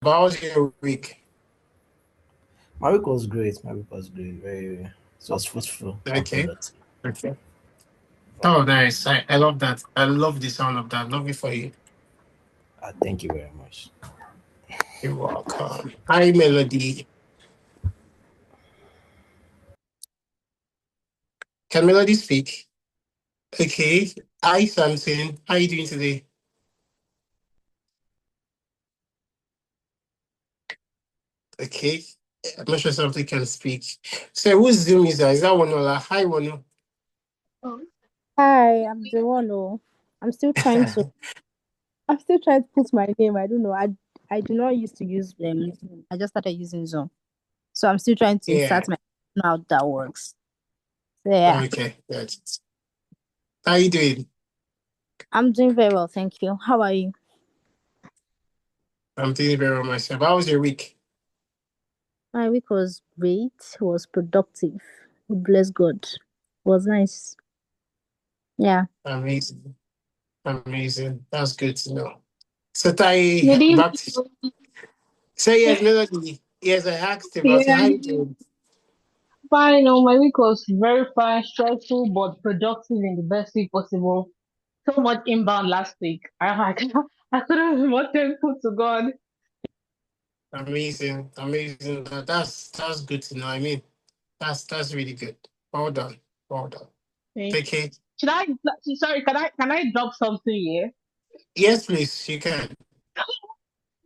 How's your week? My week was great. My week was great. It was fruitful and Okay. productive. Okay. Oh, nice. I love that. I love the sound of that. Love it for you. Thank you very much. You're welcome. Hi, Melody. Can Melody speak? Okay. Hi, Samson. How are you doing today? Okay. I'm not sure something can speak. So whose Zoom is that? Is that Wanola? Hi, Wano. Hi, I'm the one. Oh, I'm still trying to. I'm still trying to put my name. I don't know. I do not used to use Zoom. I just started using Zoom, so I'm still trying to Yeah. insert my how that works. So yeah, Okay. That's How you doing? I'm doing very well, thank you. How are you? I'm doing very well myself. How was your week? My week was great. Was productive. Bless God. Was nice. Yeah. Amazing. Amazing. That's good to know. So, Tai, Good evening. back to so yes, Melody. Yes, I asked about you. Yeah, How you doing? fine. Oh, my week was very fine, stressful, but productive in the best way possible. So much inbound last week. I couldn't be more thankful to God. Amazing, amazing. That's good to know. I mean, that's really good. Well done, well done. Thank you. Okay. Should I? Sorry, can I drop something here? Yes, please. You can.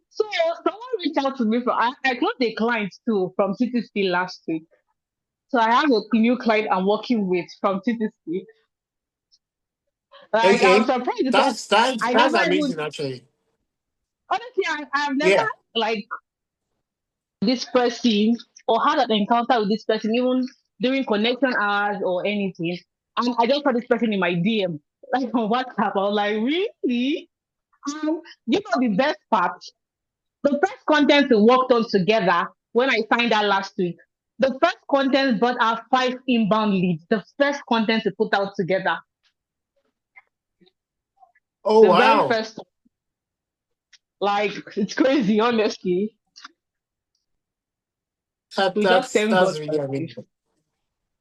So someone reached out to me from I closed a client too from CTC last week. So I have a new client I'm working with from CTC. Like I'm Okay. surprised because That's I that's never even amazing actually. honestly I've never Yeah. like this person or had an encounter with this person even during connection hours or anything. And I just saw this person in my DM, like on WhatsApp. I was like, really? You know the best part? The first content we worked on together when I signed that last week. The first content brought out 5 inbound leads. The first content we put out together. Oh The very wow. first, like it's crazy, honestly. We just thank God That's for really life. amazing.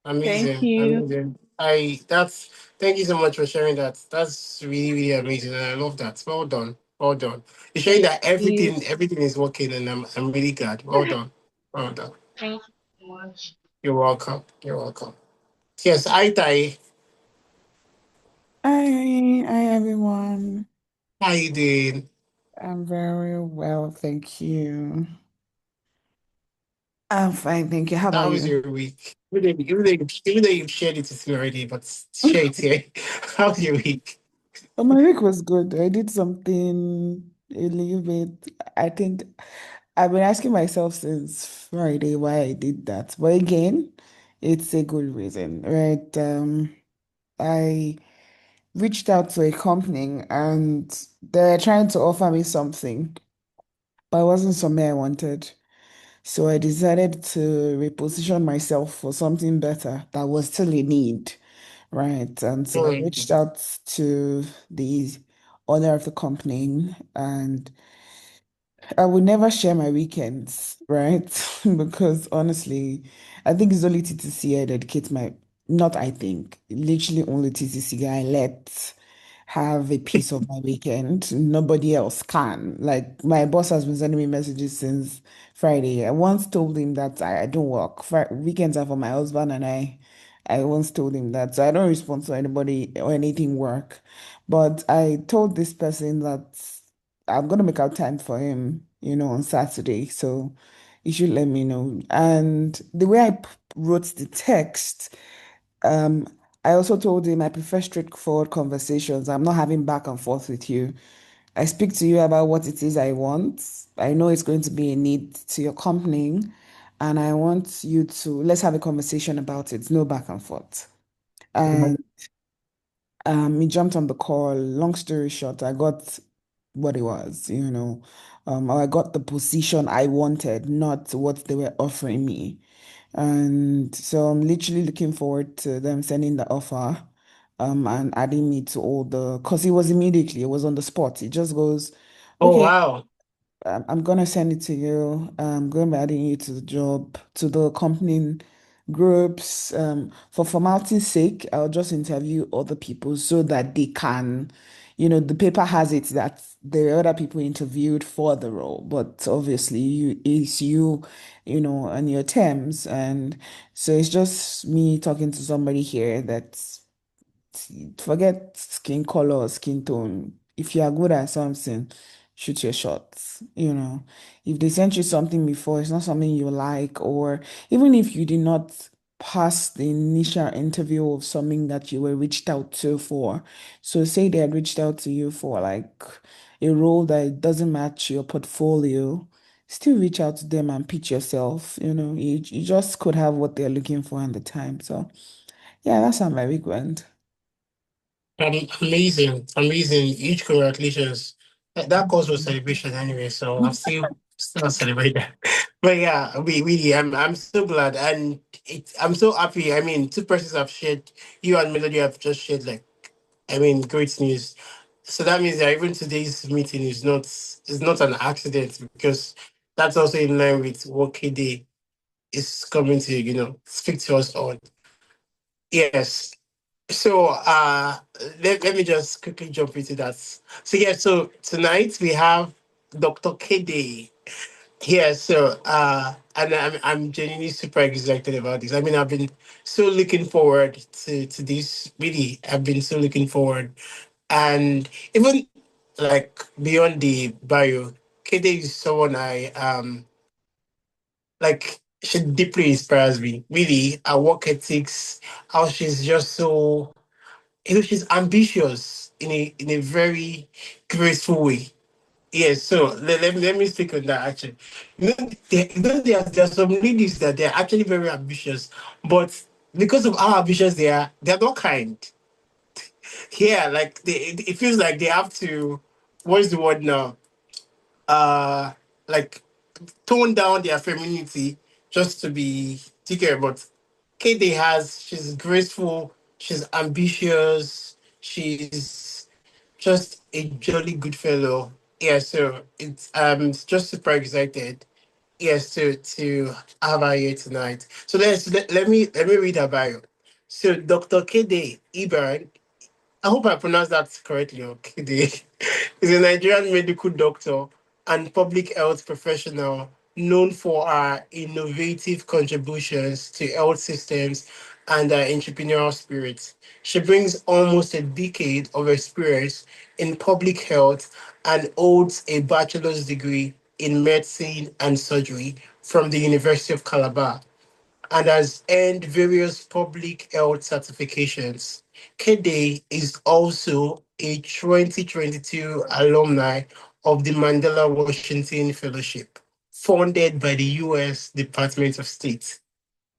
Thank Amazing, you. amazing. I that's Thank you so much for sharing that. That's really, really amazing. And I love that. Well done. Well done. You're showing Thank that you. everything is working and I'm really glad. Well done. Well done. Thank you so much. You're welcome. You're welcome. Yes, I Tai. Hi everyone. How you doing? I'm very well, thank you. I'm fine, thank you. How about How was you? your week? Even though you've shared it with me already, but share it here. How was your week? Oh, my week was good. I did something a little bit. I think I've been asking myself since Friday why I did that. But again, it's a good reason, right? I reached out to a company and they're trying to offer me something, but it wasn't something I wanted. So I decided to reposition myself for something better that was still a need, right? And so I Mm. reached out to the owner of the company, and I would never share my weekends, right? Because honestly, I think it's only TTC I dedicate my, not I think, literally only TTC I let have a piece of my weekend. Nobody else can. Like my boss has been sending me messages since Friday. I once told him that I don't work. Weekends are for my husband and I. I once told him that. So I don't respond to anybody or anything work. But I told this person that I'm gonna make out time for him, on Saturday. So you should let me know. And the way I wrote the text, um, I also told him I prefer straightforward conversations. I'm not having back and forth with you. I speak to you about what it is I want. I know it's going to be a need to your company, and I want you to let's have a conversation about it. No back and forth. And he jumped on the call. Long story short, I got what it was. I got the position I wanted, not what they were offering me. And so I'm literally looking forward to them sending the offer, and adding me to all because it was on the spot. It just goes, Oh okay, wow. I'm gonna send it to you. I'm going to be adding you to the job, to the company groups. For formality's sake, I'll just interview other people so that they can, the paper has it that there are other people interviewed for the role, but obviously it's you, on your terms. And so it's just me talking to somebody here that's forget skin color or skin tone. If you are good at something, shoot your shots. If they sent you something before, it's not something you like, or even if you did not pass the initial interview of something that you were reached out to for. So say they had reached out to you for like a role that doesn't match your portfolio, still reach out to them and pitch yourself. You just could have what they're looking for at the time. So yeah, that's how my week went. Amazing, amazing. Huge congratulations. That calls for celebration anyway, so I'm still celebrate that. But yeah, we really, I'm so glad, and I'm so happy. I mean, two persons have shared. You and Melody have just shared, like, I mean, great news. So that means that even today's meeting is not an accident, because that's also in line with what KD is coming to speak to us on. Yes. So let me just quickly jump into that. So yeah, so tonight we have Dr. Kedei here. So and I'm genuinely super excited about this. I mean, I've been so looking forward to this. Really, I've been so looking forward. And even like beyond the bio, Kedei is someone I like, she deeply inspires me. Really, her work ethics, how she's just so, she's ambitious in a very graceful way. Yes, so let me speak on that actually. There are some ladies that they're actually very ambitious, but because of how ambitious they are, they're not kind. Yeah, like it feels like they have to, what's the word now? Uh like tone down their femininity just to be taken. But she's graceful, she's ambitious, she's just a jolly good fellow. Yeah, so it's just super excited. Yes, to have her here tonight. So let me read her bio. So Dr. Kedei Ibiang, I hope I pronounced that correctly, okay? Is a Nigerian medical doctor and public health professional known for her innovative contributions to health systems and her entrepreneurial spirit. She brings almost a decade of experience in public health and holds a bachelor's degree in medicine and surgery from the University of Calabar and has earned various public health certifications. Kedei is also a 2022 alumni of the Mandela Washington Fellowship, funded by the US Department of State.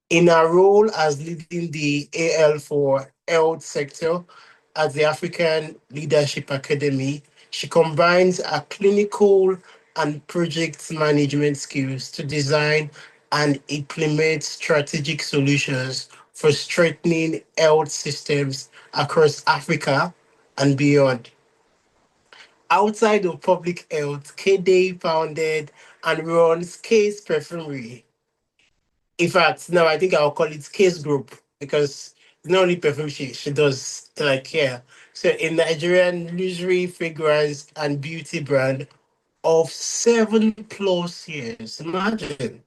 In her role as leading the AL for Health sector at the African Leadership Academy, she combines her clinical and project management skills to design and implement strategic solutions for strengthening health systems across Africa and beyond. Outside of public health, Kede founded and runs Case Perfumery. In fact, now I think I'll call it Case Group, because it's not only perfume she does, like, yeah. So in Nigerian luxury fragrance and beauty brand of 7+ years. Imagine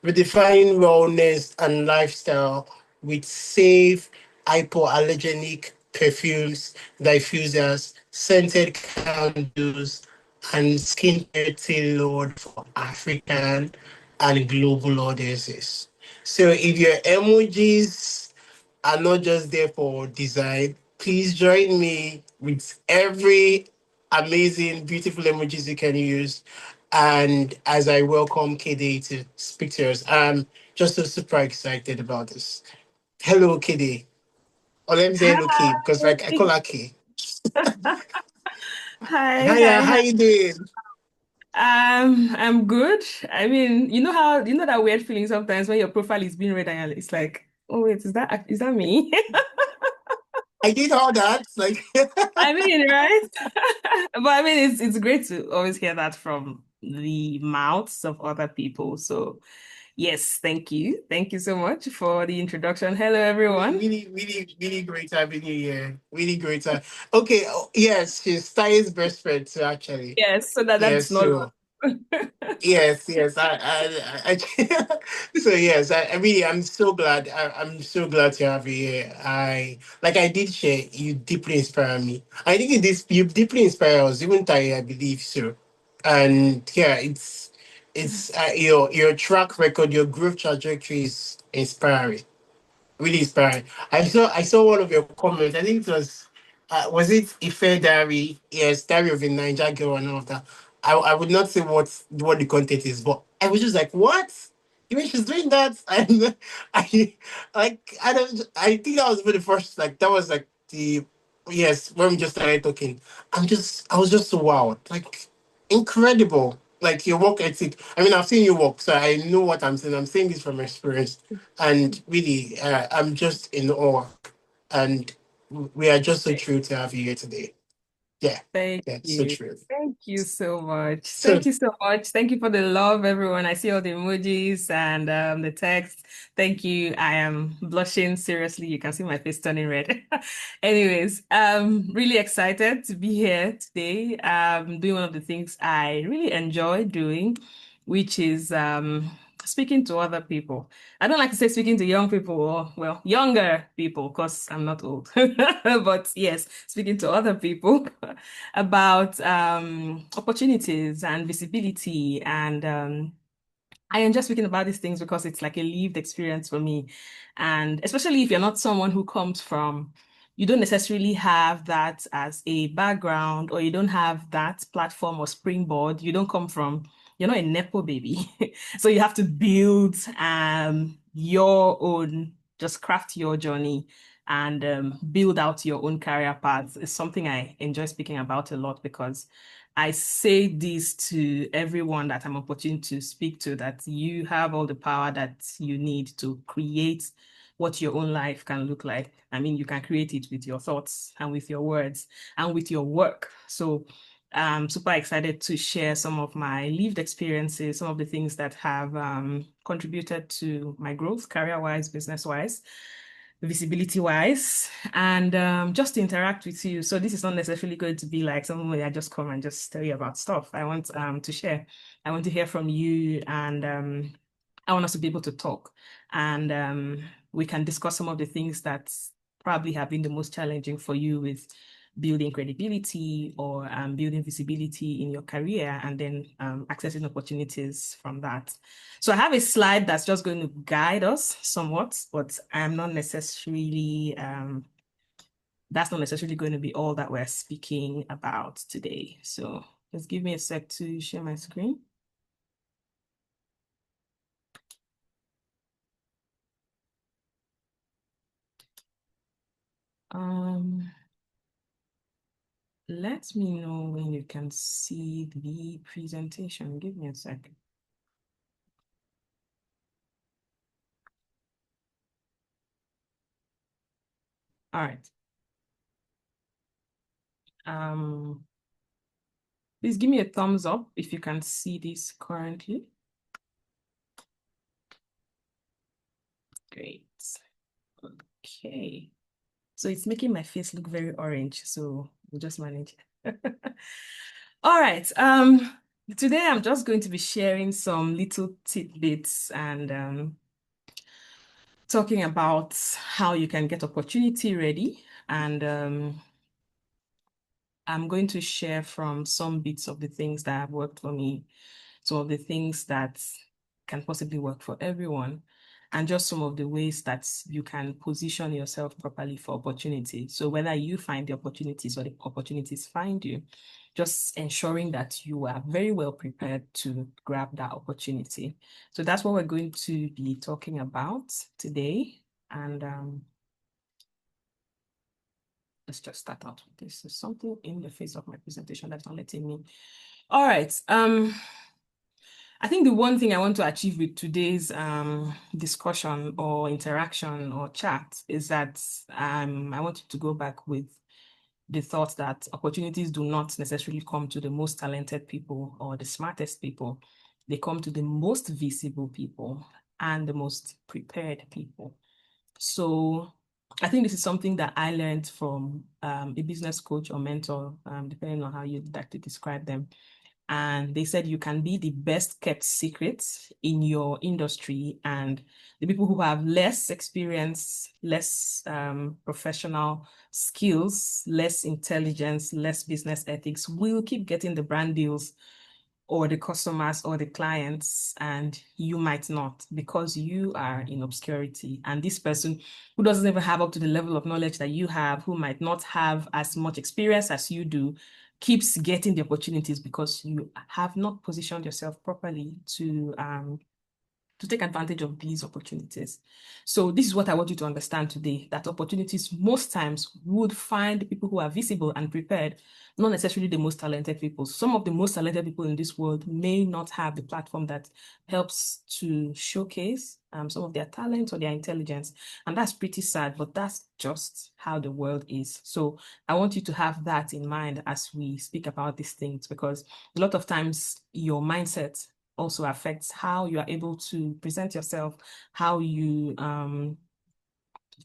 redefining wellness and lifestyle with safe, hypoallergenic perfumes, diffusers, scented candles, and skincare tailored for African and global audiences. So if your emojis are not just there for design, please join me with every amazing, beautiful emojis you can use. And as I welcome KD to speak to us, I'm just so super excited about this. Hello, KD. Or let me say hello, K, because like I call her K. Hi, Hiya, hi, how hi. you doing? I'm good. I mean, you know how that weird feeling sometimes when your profile is being read and it's like, oh wait, is that me? I did all that. Like, I mean, right? But I mean, it's great to always hear that from the mouths of other people. So yes, thank you. Thank you so much for the introduction. Hello, everyone. Really great having you here. Really great. Okay. Yes, she's Ty's best friend too, actually. Yes, so that's Yes. not So yes. So yes, I really, I'm so glad. I'm so glad to have you here. I did share. You deeply inspire me. I think you deeply inspire us, even Ty, I believe so. And yeah, it's your track record, your growth trajectory is inspiring, really inspiring. I saw one of your comments. I think it was it Ife Diary? Yes, Diary of a Niger Girl and all of that. I would not say what the content is, but I was just like, what? Even she's doing that, and I think that was for the first, like, that was like the, yes, when we just started talking. I was just so wow, like, incredible. Like, your work ethic. I mean, I've seen you work, so I know what I'm saying. I'm saying this from experience, and really, I'm just in awe. And we are just so thrilled to have you here today. Yeah, Thank yeah, so you. true. Thank you so much. So Thank you so much. Thank you for the love, everyone. I see all the emojis and the text. Thank you. I am blushing seriously. You can see my face turning red. Anyways, really excited to be here today. Doing one of the things I really enjoy doing, which is speaking to other people. I don't like to say speaking to young people or, well, younger people, because I'm not old. But yes, speaking to other people about opportunities and visibility. And I enjoy speaking about these things because it's like a lived experience for me. And especially if you're not someone who comes from, you don't necessarily have that as a background, or you don't have that platform or springboard. You don't come from, you're not a Nepo baby. So you have to build your own, just craft your journey and build out your own career path. Is something I enjoy speaking about a lot, because I say this to everyone that I'm opportune to speak to, that you have all the power that you need to create what your own life can look like. I mean, you can create it with your thoughts and with your words and with your work. So I'm super excited to share some of my lived experiences, some of the things that have contributed to my growth, career-wise, business-wise, visibility-wise, and just interact with you. So this is not necessarily going to be like someone where I just come and just tell you about stuff. I want to share. I want to hear from you, and I want us to be able to talk, and we can discuss some of the things that probably have been the most challenging for you with building credibility or building visibility in your career, and then accessing opportunities from that. So I have a slide that's just going to guide us somewhat, but I'm not necessarily, that's not necessarily going to be all that we're speaking about today. So just give me a sec to share my screen. Let me know when you can see the presentation. Give me a second. All right. Please give me a thumbs up if you can see this currently. Great. Okay. So it's making my face look very orange, so we'll just manage. All right. Today I'm just going to be sharing some little tidbits and talking about how you can get opportunity ready. And I'm going to share from some bits of the things that have worked for me, some of the things that can possibly work for everyone, and just some of the ways that you can position yourself properly for opportunity. So whether you find the opportunities or the opportunities find you, just ensuring that you are very well prepared to grab that opportunity. So that's what we're going to be talking about today. And let's just start out with this. There's something in the face of my presentation that's not letting me. All right. I think the one thing I want to achieve with today's discussion or interaction or chat is that I want you to go back with the thought that opportunities do not necessarily come to the most talented people or the smartest people. They come to the most visible people and the most prepared people. So I think this is something that I learned from a business coach or mentor, depending on how you'd like to describe them. And they said you can be the best kept secret in your industry, and the people who have less experience, less professional skills, less intelligence, less business ethics will keep getting the brand deals or the customers or the clients, and you might not, because you are in obscurity. And this person who doesn't even have up to the level of knowledge that you have, who might not have as much experience as you do, keeps getting the opportunities because you have not positioned yourself properly to take advantage of these opportunities. So this is what I want you to understand today, that opportunities most times would find people who are visible and prepared, not necessarily the most talented people. Some of the most talented people in this world may not have the platform that helps to showcase some of their talents or their intelligence. And that's pretty sad, but that's just how the world is. So I want you to have that in mind as we speak about these things, because a lot of times your mindset also affects how you are able to present yourself, how you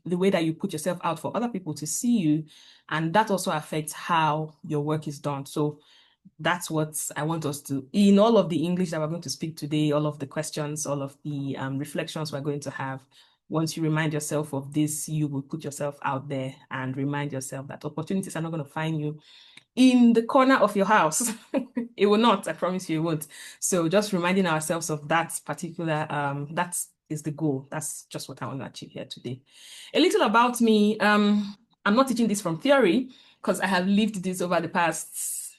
the way that you put yourself out for other people to see you, and that also affects how your work is done. So that's what I want us to, in all of the English that we're going to speak today, all of the questions, all of the reflections we're going to have. Once you remind yourself of this, you will put yourself out there and remind yourself that opportunities are not going to find you in the corner of your house. It will not, I promise you it won't. So just reminding ourselves of that particular, that is the goal. That's just what I want to achieve here today. A little about me. I'm not teaching this from theory because I have lived this over the past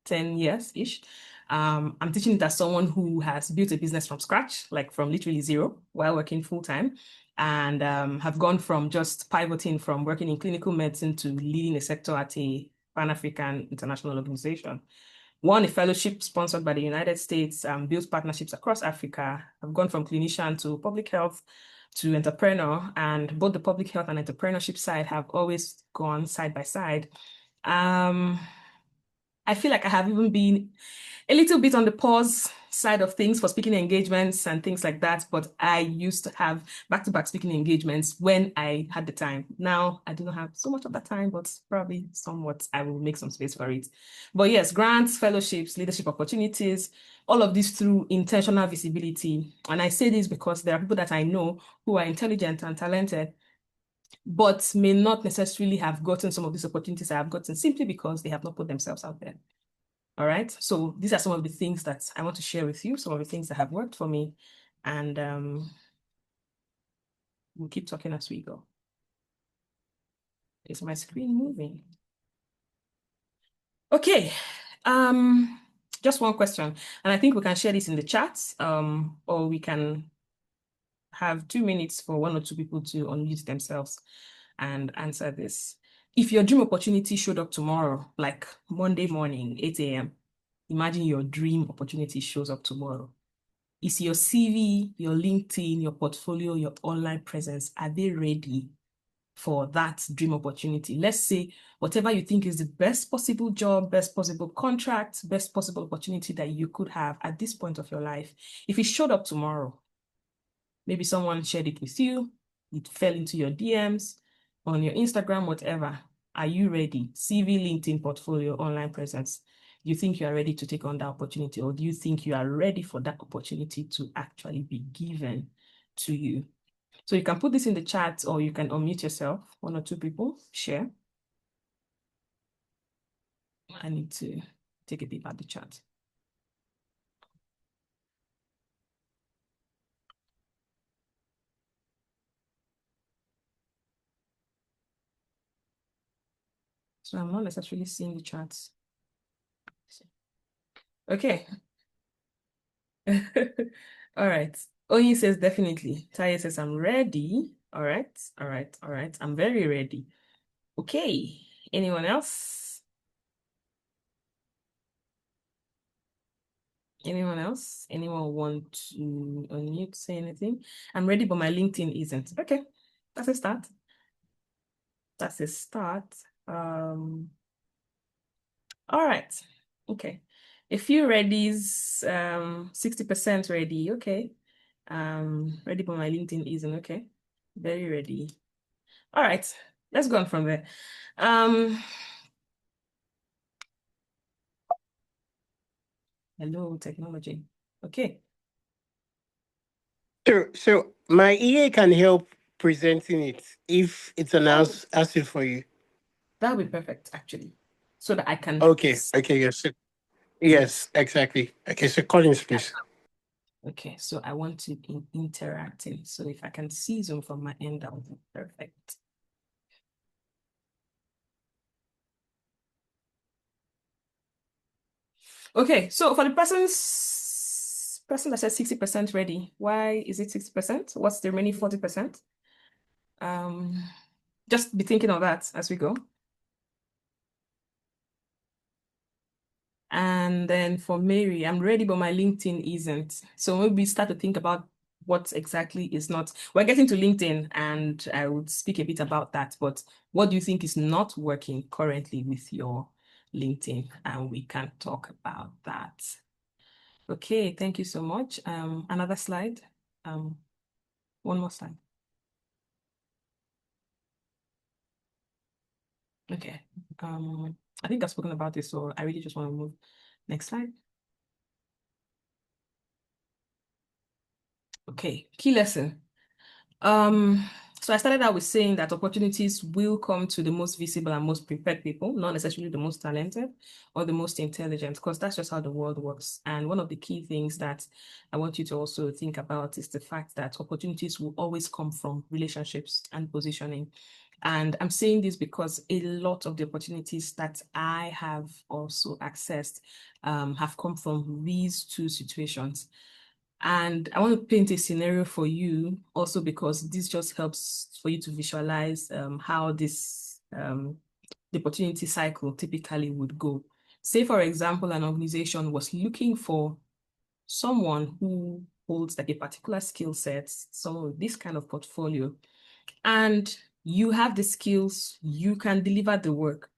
10 years-ish. I'm teaching it as someone who has built a business from scratch, like from literally zero while working full-time, and have gone from just pivoting from working in clinical medicine to leading a sector at a Pan-African international organization. Won a fellowship sponsored by the United States, built partnerships across Africa. I've gone from clinician to public health to entrepreneur, and both the public health and entrepreneurship side have always gone side by side. I feel like I have even been a little bit on the pause side of things for speaking engagements and things like that, but I used to have back-to-back speaking engagements when I had the time. Now I do not have so much of that time, but probably somewhat I will make some space for it. But yes, grants, fellowships, leadership opportunities, all of this through intentional visibility. And I say this because there are people that I know who are intelligent and talented, but may not necessarily have gotten some of these opportunities I have gotten simply because they have not put themselves out there. All right. So these are some of the things that I want to share with you, some of the things that have worked for me. And we'll keep talking as we go. Is my screen moving? Okay. Just one question. And I think we can share this in the chat, or we can have 2 minutes for one or two people to unmute themselves and answer this. If your dream opportunity showed up tomorrow, like Monday morning, 8 a.m., imagine your dream opportunity shows up tomorrow. Is your CV, your LinkedIn, your portfolio, your online presence, are they ready for that dream opportunity? Let's say whatever you think is the best possible job, best possible contract, best possible opportunity that you could have at this point of your life. If it showed up tomorrow, maybe someone shared it with you, it fell into your DMs, on your Instagram, whatever. Are you ready? CV, LinkedIn, portfolio, online presence. Do you think you are ready to take on that opportunity, or do you think you are ready for that opportunity to actually be given to you? So you can put this in the chat, or you can unmute yourself. One or two people share. I need to take a peep at the chat. So I'm not necessarily seeing the chats. Okay. All right. Oyin says definitely. Taye says I'm ready. All right. All right. All right. I'm very ready. Okay. Anyone else? Anyone else? Anyone want to unmute, say anything? I'm ready, but my LinkedIn isn't. Okay. That's a start. That's a start. All right. Okay. A few readies, 60% ready. Okay. Ready, but my LinkedIn isn't. Okay. Very ready. All right. Let's go on from there. Hello, technology. Okay. So my EA can help presenting it if it's an asset for you. That would be perfect, actually, so that I can. Okay. Okay. Yes. Yes. Exactly. Okay. So Collins, please. Okay, so I want to be interacting. So if I can see Zoom from my end, that would be perfect. Okay, so for the person that says 60% ready, why is it 60%? What's the remaining 40%? Just be thinking of that as we go. And then for Mary, I'm ready, but my LinkedIn isn't. So maybe start to think about what exactly is not. We're getting to LinkedIn, and I would speak a bit about that. But what do you think is not working currently with your LinkedIn? And we can talk about that. Okay, thank you so much. Another slide. One more slide. Okay. I think I've spoken about this, so I really just want to move. Next slide. Okay, key lesson. So I started out with saying that opportunities will come to the most visible and most prepared people, not necessarily the most talented or the most intelligent, because that's just how the world works. And one of the key things that I want you to also think about is the fact that opportunities will always come from relationships and positioning. And I'm saying this because a lot of the opportunities that I have also accessed have come from these two situations. And I want to paint a scenario for you also because this just helps for you to visualize how this the opportunity cycle typically would go. Say, for example, an organization was looking for someone who holds like a particular skill set, someone with this kind of portfolio, and you have the skills, you can deliver the work.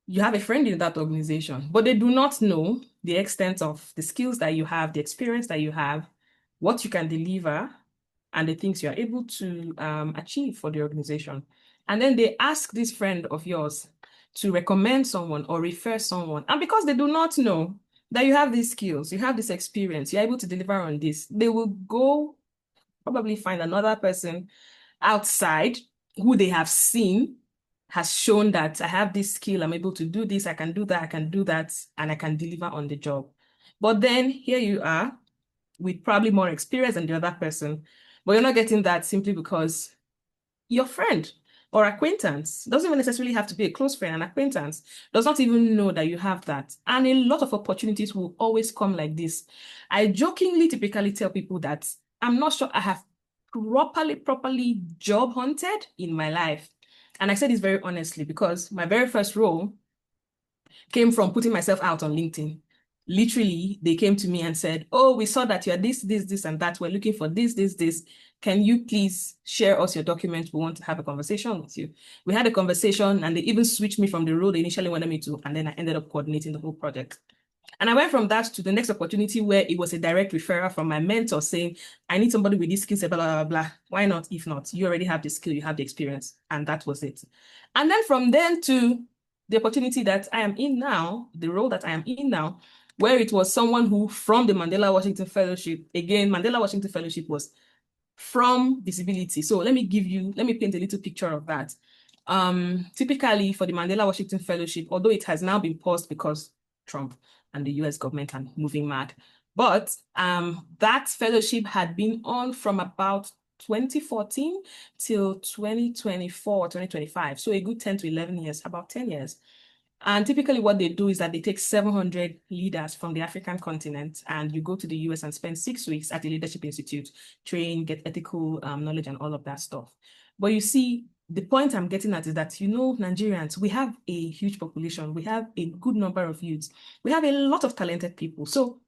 You have a friend in that organization, but they do not know the extent of the skills that you have, the experience that you have, what you can deliver, and the things you are able to achieve for the organization. And then they ask this friend of yours to recommend someone or refer someone. And because they do not know that you have these skills, you have this experience, you're able to deliver on this, they will go probably find another person outside who they have seen has shown that I have this skill, I'm able to do this, I can do that, I can do that, and I can deliver on the job. But then here you are with probably more experience than the other person, but you're not getting that simply because your friend or acquaintance doesn't even necessarily have to be a close friend. An acquaintance does not even know that you have that. And a lot of opportunities will always come like this. I jokingly typically tell people that I'm not sure I have properly job hunted in my life. And I say this very honestly because my very first role came from putting myself out on LinkedIn. Literally, they came to me and said, "Oh, we saw that you're this, and that. We're looking for this. Can you please share us your documents? We want to have a conversation with you." We had a conversation, and they even switched me from the role they initially wanted me to, and then I ended up coordinating the whole project. And I went from that to the next opportunity where it was a direct referral from my mentor saying, "I need somebody with this skill set, blah, blah, blah, blah. Why not? If not, you already have the skill, you have the experience." And that was it. And then from then to the opportunity that I am in now, the role that I am in now, where it was someone who from the Mandela Washington Fellowship, again, Mandela Washington Fellowship was from Visibility. So let me paint a little picture of that. Typically for the Mandela Washington Fellowship, although it has now been paused because Trump and the US government are moving mad, but that fellowship had been on from about 2014 till 2024, 2025. So a good 10 to 11 years, about 10 years. And typically what they do is that they take 700 leaders from the African continent and you go to the US and spend 6 weeks at the Leadership Institute, train, get ethical knowledge and all of that stuff. But you see, the point I'm getting at is that, Nigerians, we have a huge population. We have a good number of youths. We have a lot of talented people. So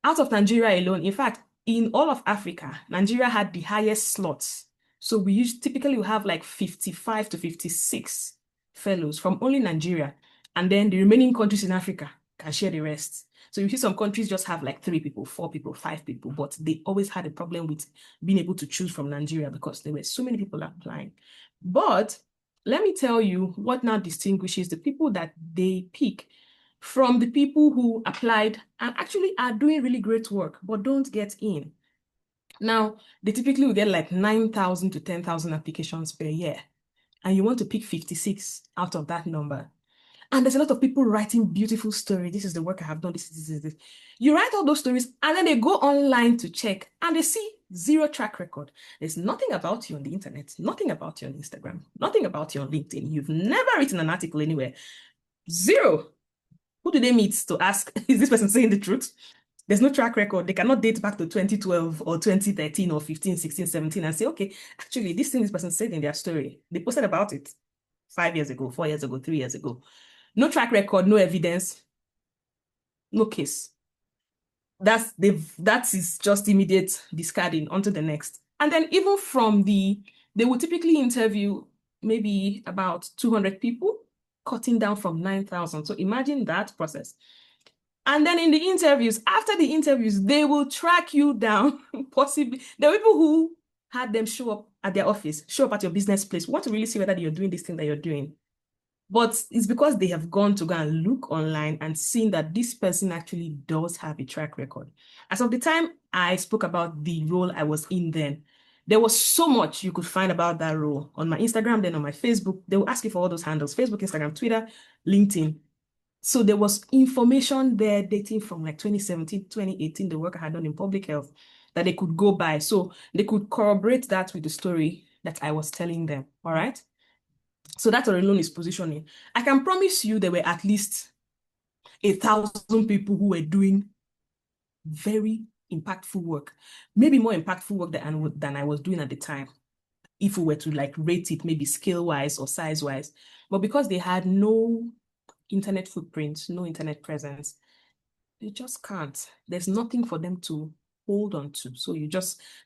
out of Nigeria alone, in fact, in all of Africa, Nigeria had the highest slots. So we typically have like 55 to 56 fellows from only Nigeria. And then the remaining countries in Africa can share the rest. So you see some countries just have like 3 people, 4 people, 5 people, but they always had a problem with being able to choose from Nigeria because there were so many people applying. But let me tell you what now distinguishes the people that they pick from the people who applied and actually are doing really great work, but don't get in. Now, they typically will get like 9,000 to 10,000 applications per year, and you want to pick 56 out of that number. And there's a lot of people writing beautiful stories. This is the work I have done. This. You write all those stories, and then they go online to check, and they see 0 track record. There's nothing about you on the internet, nothing about you on Instagram, nothing about you on LinkedIn. You've never written an article anywhere. 0. Who do they meet to ask, is this person saying the truth? There's no track record. They cannot date back to 2012 or 2013 or 15, 16, 17 and say, okay, actually, this thing this person said in their story, they posted about it 5 years ago, 4 years ago, 3 years ago. No track record, no evidence, no case. That is just immediate discarding onto the next. And then even from they will typically interview maybe about 200 people, cutting down from 9,000. So imagine that process. And then in the interviews, after the interviews, they will track you down. Possibly, there are people who had them show up at their office, show up at your business place, want to really see whether you're doing this thing that you're doing. But it's because they have gone to go and look online and seen that this person actually does have a track record. As of the time I spoke about the role I was in then, there was so much you could find about that role on my Instagram, then on my Facebook. They will ask you for all those handles: Facebook, Instagram, Twitter, LinkedIn. So there was information there dating from like 2017, 2018, the work I had done in public health that they could go by. So they could corroborate that with the story that I was telling them. All right. So that alone is positioning. I can promise you there were at least 1,000 people who were doing very impactful work, maybe more impactful work than I was doing at the time, if we were to like rate it maybe scale-wise or size-wise. But because they had no internet footprint, no internet presence, they just can't. There's nothing for them to hold on to. So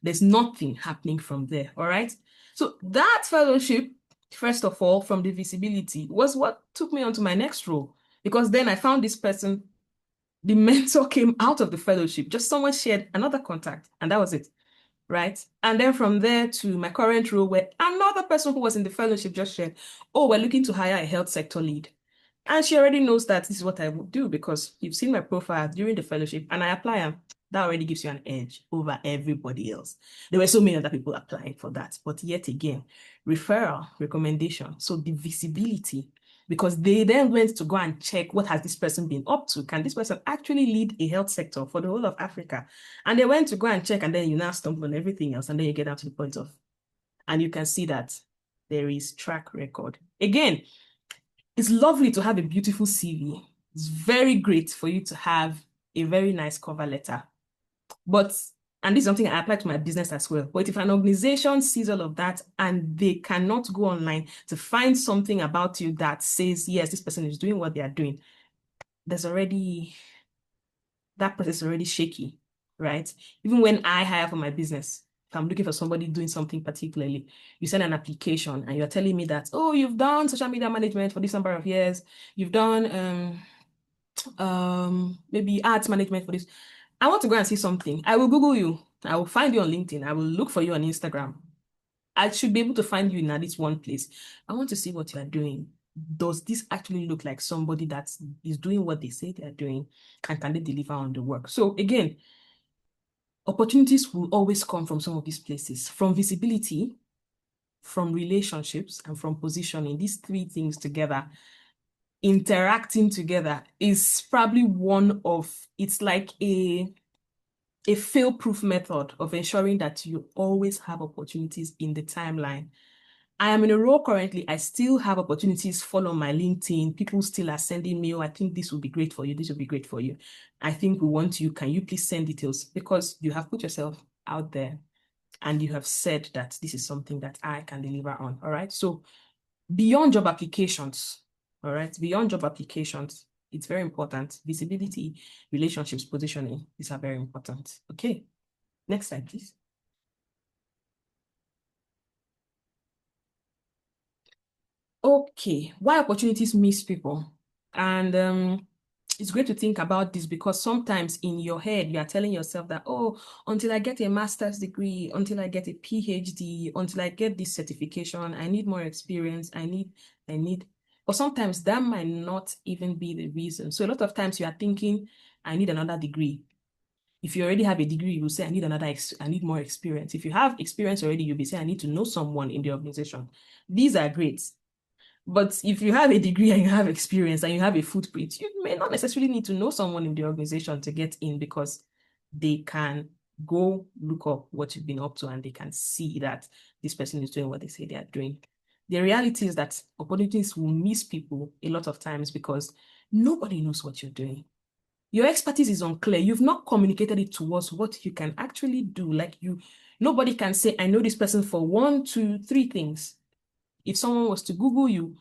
there's nothing happening from there. All right. So that fellowship, first of all, from the visibility, was what took me on to my next role. Because then I found this person, the mentor came out of the fellowship, just someone shared another contact, and that was it. Right. And then from there to my current role, where another person who was in the fellowship just shared, oh, we're looking to hire a health sector lead. And she already knows that this is what I would do because you've seen my profile during the fellowship and I apply, and that already gives you an edge over everybody else. There were so many other people applying for that, but yet again, referral, recommendation. So the visibility, because they then went to go and check what has this person been up to. Can this person actually lead a health sector for the whole of Africa? And they went to go and check, and then you now stumble on everything else, and then you get down to the point of, and you can see that there is track record. Again, it's lovely to have a beautiful CV. It's very great for you to have a very nice cover letter. But, and this is something I apply to my business as well, but if an organization sees all of that and they cannot go online to find something about you that says, yes, this person is doing what they are doing, that process is already shaky, right? Even when I hire for my business, if I'm looking for somebody doing something particularly, you send an application and you're telling me that, oh, you've done social media management for this number of years, you've done maybe ads management for this. I want to go and see something. I will Google you. I will find you on LinkedIn. I will look for you on Instagram. I should be able to find you in at least one place. I want to see what you are doing. Does this actually look like somebody that is doing what they say they are doing? And can they deliver on the work? So again, opportunities will always come from some of these places, from visibility, from relationships, and from positioning. These 3 things together, interacting together, is probably it's like a fail-proof method of ensuring that you always have opportunities in the timeline. I am in a role currently, I still have opportunities follow my LinkedIn. People still are sending me, oh, I think this will be great for you. This will be great for you. I think we want you. Can you please send details? Because you have put yourself out there and you have said that this is something that I can deliver on. All right. So beyond job applications, all right, beyond job applications, it's very important. Visibility, relationships, positioning, these are very important. Okay. Next slide, please. Okay, why opportunities miss people? And it's great to think about this because sometimes in your head, you are telling yourself that, oh, until I get a master's degree, until I get a PhD, until I get this certification, I need more experience. I need. But sometimes that might not even be the reason. So a lot of times you are thinking, I need another degree. If you already have a degree, you will say, I need more experience. If you have experience already, you'll be saying, I need to know someone in the organization. These are great. But if you have a degree and you have experience and you have a footprint, you may not necessarily need to know someone in the organization to get in because they can go look up what you've been up to and they can see that this person is doing what they say they are doing. The reality is that opportunities will miss people a lot of times because nobody knows what you're doing. Your expertise is unclear. You've not communicated it towards what you can actually do. Nobody can say, I know this person for 1, 2, 3 things. If someone was to Google you,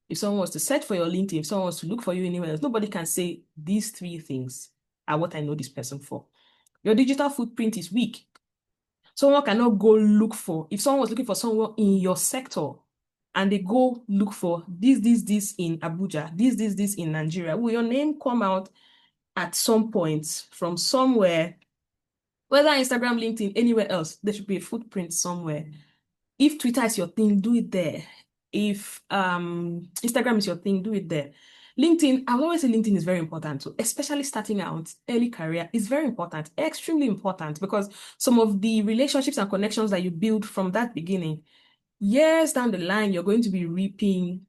if someone was to search for your LinkedIn, if someone was to look for you anywhere else, nobody can say these 3 things are what I know this person for. Your digital footprint is weak. Someone cannot go look for, if someone was looking for someone in your sector and they go look for this in Abuja, this in Nigeria, will your name come out at some point from somewhere, whether Instagram, LinkedIn, anywhere else? There should be a footprint somewhere. If Twitter is your thing, do it there. If Instagram is your thing, do it there. LinkedIn, I will always say LinkedIn is very important too, especially starting out, early career is very important, extremely important, because some of the relationships and connections that you build from that beginning, years down the line, you're going to be reaping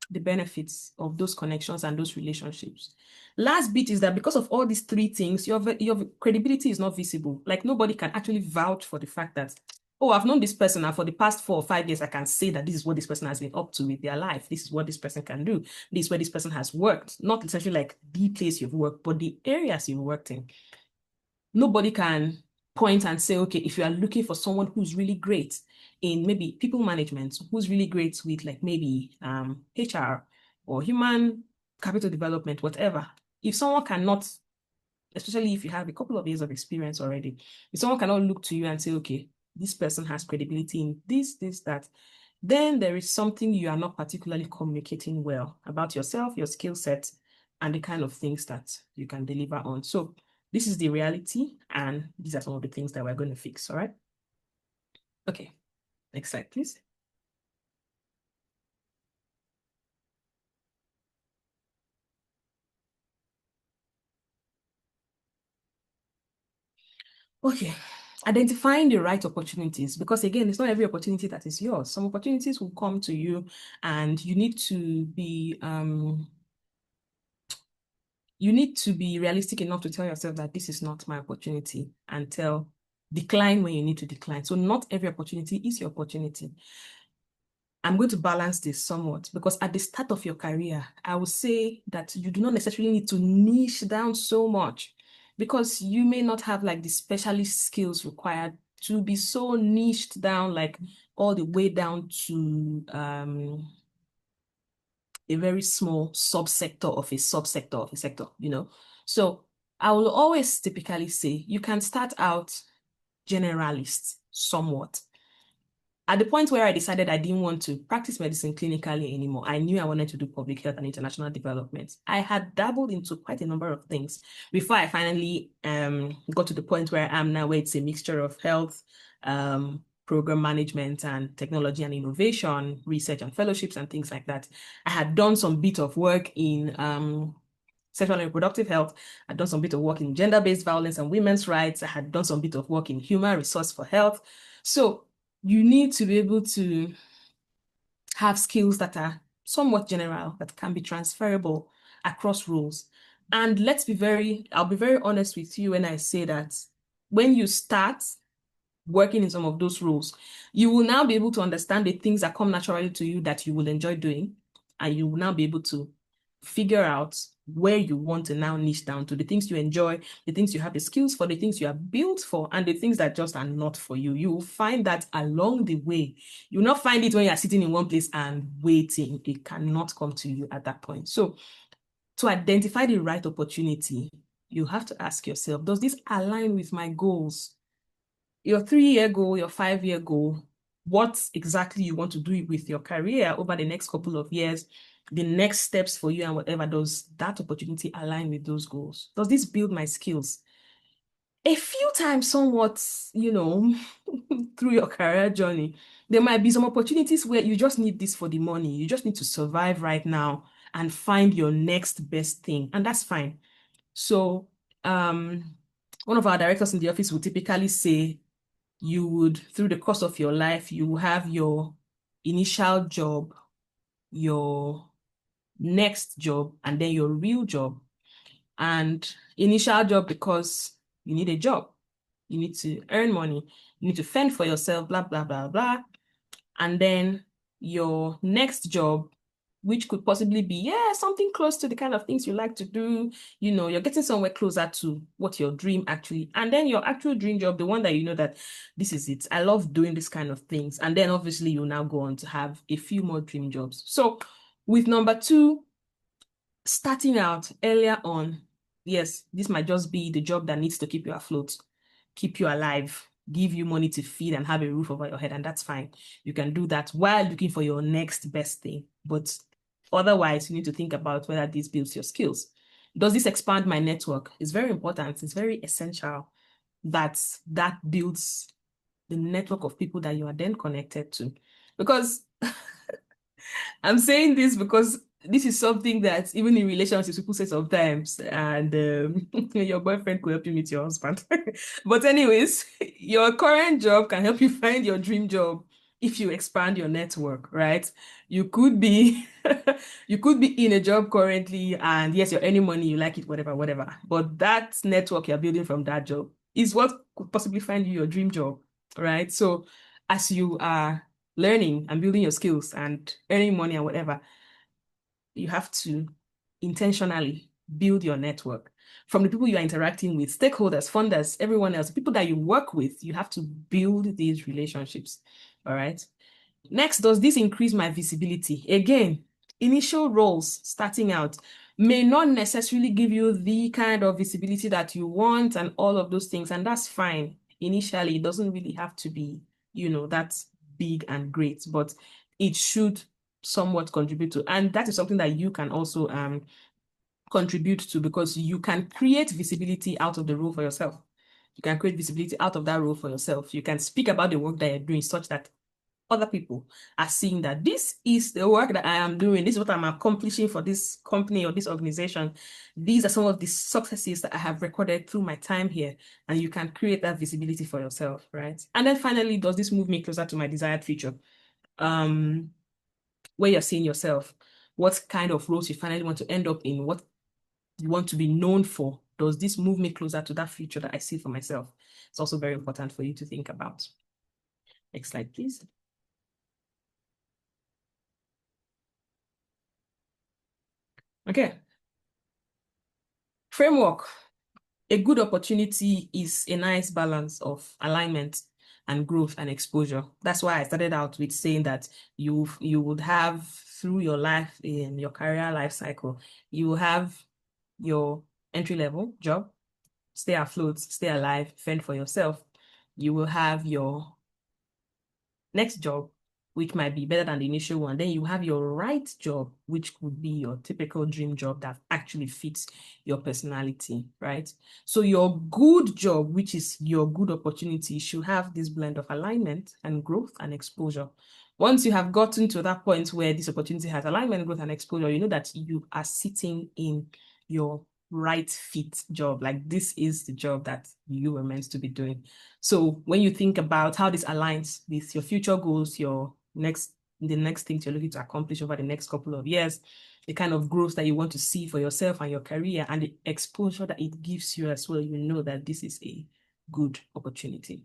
the benefits of those connections and those relationships. Last bit is that because of all these 3 things, your credibility is not visible. Like nobody can actually vouch for the fact that, oh, I've known this person and for the past 4 or 5 years, I can say that this is what this person has been up to with their life. This is what this person can do. This is where this person has worked. Not essentially like the place you've worked, but the areas you've worked in. Nobody can point and say, okay, if you are looking for someone who's really great in maybe people management, who's really great with like maybe HR or human capital development, whatever. If someone cannot, especially if you have a couple of years of experience already, if someone cannot look to you and say, okay, this person has credibility in this, that, then there is something you are not particularly communicating well about yourself, your skill set, and the kind of things that you can deliver on. So this is the reality, and these are some of the things that we're going to fix, all right? Okay, next slide, please. Okay, identifying the right opportunities, because again, it's not every opportunity that is yours. Some opportunities will come to you and you need to be realistic enough to tell yourself that this is not my opportunity, and decline when you need to decline. So not every opportunity is your opportunity. I'm going to balance this somewhat because at the start of your career, I would say that you do not necessarily need to niche down so much because you may not have like the specialist skills required to be so niched down, like all the way down to a very small subsector of a subsector of a sector, you know? So I will always typically say you can start out generalist somewhat. At the point where I decided I didn't want to practice medicine clinically anymore, I knew I wanted to do public health and international development. I had dabbled into quite a number of things before I finally got to the point where I am now, where it's a mixture of health, program management and technology and innovation, research and fellowships and things like that. I had done some bit of work in sexual and reproductive health. I'd done some bit of work in gender-based violence and women's rights. I had done some bit of work in human resource for health. So you need to be able to have skills that are somewhat general, that can be transferable across roles. And I'll be very honest with you when I say that when you start working in some of those roles, you will now be able to understand the things that come naturally to you that you will enjoy doing, and you will now be able to figure out where you want to now niche down to the things you enjoy, the things you have the skills for, the things you are built for, and the things that just are not for you. You will find that along the way. You will not find it when you are sitting in one place and waiting. It cannot come to you at that point. So to identify the right opportunity, you have to ask yourself, does this align with my goals? Your 3-year goal, your 5-year goal, what exactly you want to do with your career over the next couple of years, the next steps for you and whatever, does that opportunity align with those goals? Does this build my skills? A few times, somewhat, through your career journey, there might be some opportunities where you just need this for the money. You just need to survive right now and find your next best thing, and that's fine. So, one of our directors in the office would typically say, you would, through the course of your life, you will have your initial job, your next job, and then your real job. And initial job, because you need a job, you need to earn money, you need to fend for yourself, blah, blah, blah, blah. And then your next job, which could possibly be, something close to the kind of things you like to do. You're getting somewhere closer to what your dream actually, and then your actual dream job, the one that you know that this is it. I love doing this kind of things. And then obviously you now go on to have a few more dream jobs. So with number 2, starting out earlier on, yes, this might just be the job that needs to keep you afloat, keep you alive, give you money to feed and have a roof over your head, and that's fine. You can do that while looking for your next best thing. But otherwise, you need to think about whether this builds your skills. Does this expand my network? It's very important. It's very essential that that builds the network of people that you are then connected to. Because I'm saying this because this is something that even in relationships people say sometimes, and your boyfriend could help you meet your husband. But anyways, your current job can help you find your dream job if you expand your network, right? You could be you could be in a job currently, and yes, you're earning money, you like it, whatever. But that network you're building from that job is what could possibly find you your dream job, right? So as you are learning and building your skills and earning money and whatever, you have to intentionally build your network from the people you are interacting with, stakeholders, funders, everyone else, people that you work with. You have to build these relationships. All right. Next, does this increase my visibility? Again, initial roles starting out may not necessarily give you the kind of visibility that you want and all of those things, and that's fine. Initially, it doesn't really have to be, that's big and great, but it should somewhat contribute to, and that is something that you can also contribute to, because you can create visibility out of the role for yourself. You can create visibility out of that role for yourself. You can speak about the work that you're doing such that other people are seeing that this is the work that I am doing. This is what I'm accomplishing for this company or this organization. These are some of the successes that I have recorded through my time here. And you can create that visibility for yourself, right? And then finally, does this move me closer to my desired future? Where you're seeing yourself, what kind of roles you finally want to end up in, what you want to be known for. Does this move me closer to that future that I see for myself? It's also very important for you to think about. Next slide, please. Okay. Framework. A good opportunity is a nice balance of alignment and growth and exposure. That's why I started out with saying that you would have, through your life, in your career life cycle, you will have your entry-level job, stay afloat, stay alive, fend for yourself. You will have your next job, which might be better than the initial one. Then you have your right job, which could be your typical dream job that actually fits your personality, right? So your good job, which is your good opportunity, should have this blend of alignment and growth and exposure. Once you have gotten to that point where this opportunity has alignment, growth, and exposure, you know that you are sitting in your right fit job. Like, this is the job that you were meant to be doing. So when you think about how this aligns with your future goals, the next things you're looking to accomplish over the next couple of years, the kind of growth that you want to see for yourself and your career, and the exposure that it gives you as well, you know that this is a good opportunity.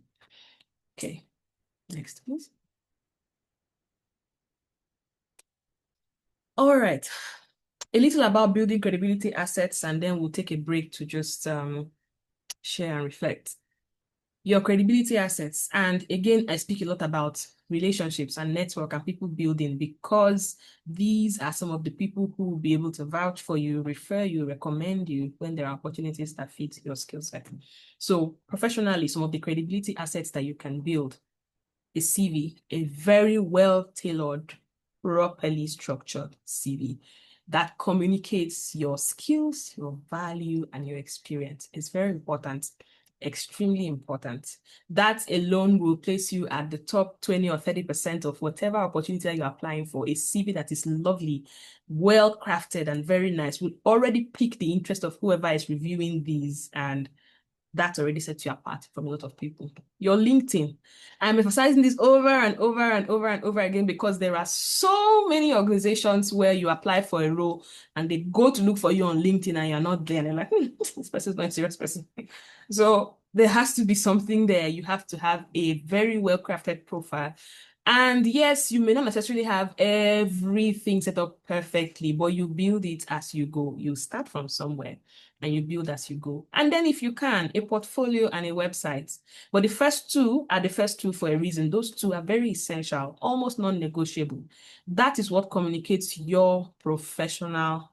Okay, next, please. All right, a little about building credibility assets, and then we'll take a break to just share and reflect. Your credibility assets. And again, I speak a lot about relationships and network and people building, because these are some of the people who will be able to vouch for you, refer you, recommend you when there are opportunities that fit your skill set. So professionally, some of the credibility assets that you can build: a CV, a very well-tailored properly structured CV that communicates your skills, your value, and your experience. It's very important, extremely important. That alone will place you at the top 20 or 30% of whatever opportunity you're applying for. A CV that is lovely, well crafted, and very nice will already pique the interest of whoever is reviewing these, and that already sets you apart from a lot of people. Your LinkedIn. I'm emphasizing this over and over and over and over again because there are so many organizations where you apply for a role and they go to look for you on LinkedIn and you're not there. And they're like, this person's not a serious person. So there has to be something there. You have to have a very well-crafted profile. And yes, you may not necessarily have everything set up perfectly, but you build it as you go. You start from somewhere and you build as you go. And then if you can, a portfolio and a website. But the first two are the first two for a reason. Those two are very essential, almost non-negotiable. That is what communicates your professional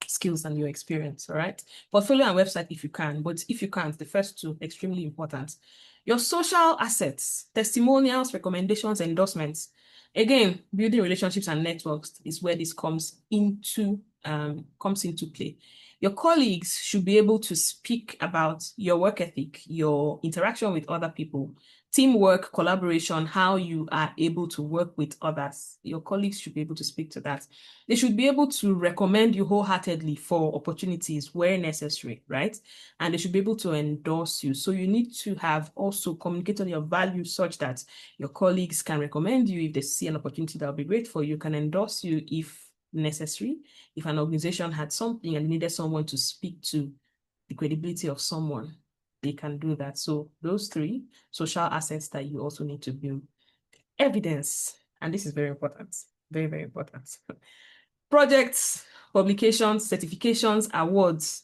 skills and your experience, all right? Portfolio and website if you can, but if you can't, the first two, extremely important. Your social assets, testimonials, recommendations, endorsements. Again, building relationships and networks is where this comes into play. Your colleagues should be able to speak about your work ethic, your interaction with other people, teamwork, collaboration, how you are able to work with others. Your colleagues should be able to speak to that. They should be able to recommend you wholeheartedly for opportunities where necessary, right? And they should be able to endorse you. So you need to have also communicated your values such that your colleagues can recommend you if they see an opportunity that will be great for you, can endorse you if necessary. If an organization had something and needed someone to speak to the credibility of someone, they can do that. So those three social assets that you also need to build. Evidence, and this is very important, very, very important. Projects, publications, certifications, awards.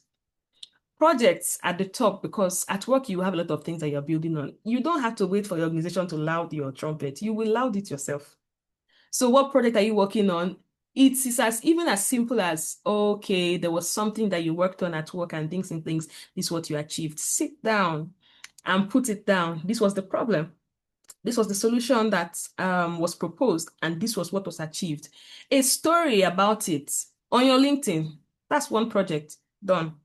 Projects at the top, because at work you have a lot of things that you're building on. You don't have to wait for your organization to loud your trumpet. You will loud it yourself. So what project are you working on? It's even as simple as, okay, there was something that you worked on at work and things. This is what you achieved. Sit down and put it down. This was the problem. This was the solution that was proposed, and this was what was achieved. A story about it on your LinkedIn. That's one project done.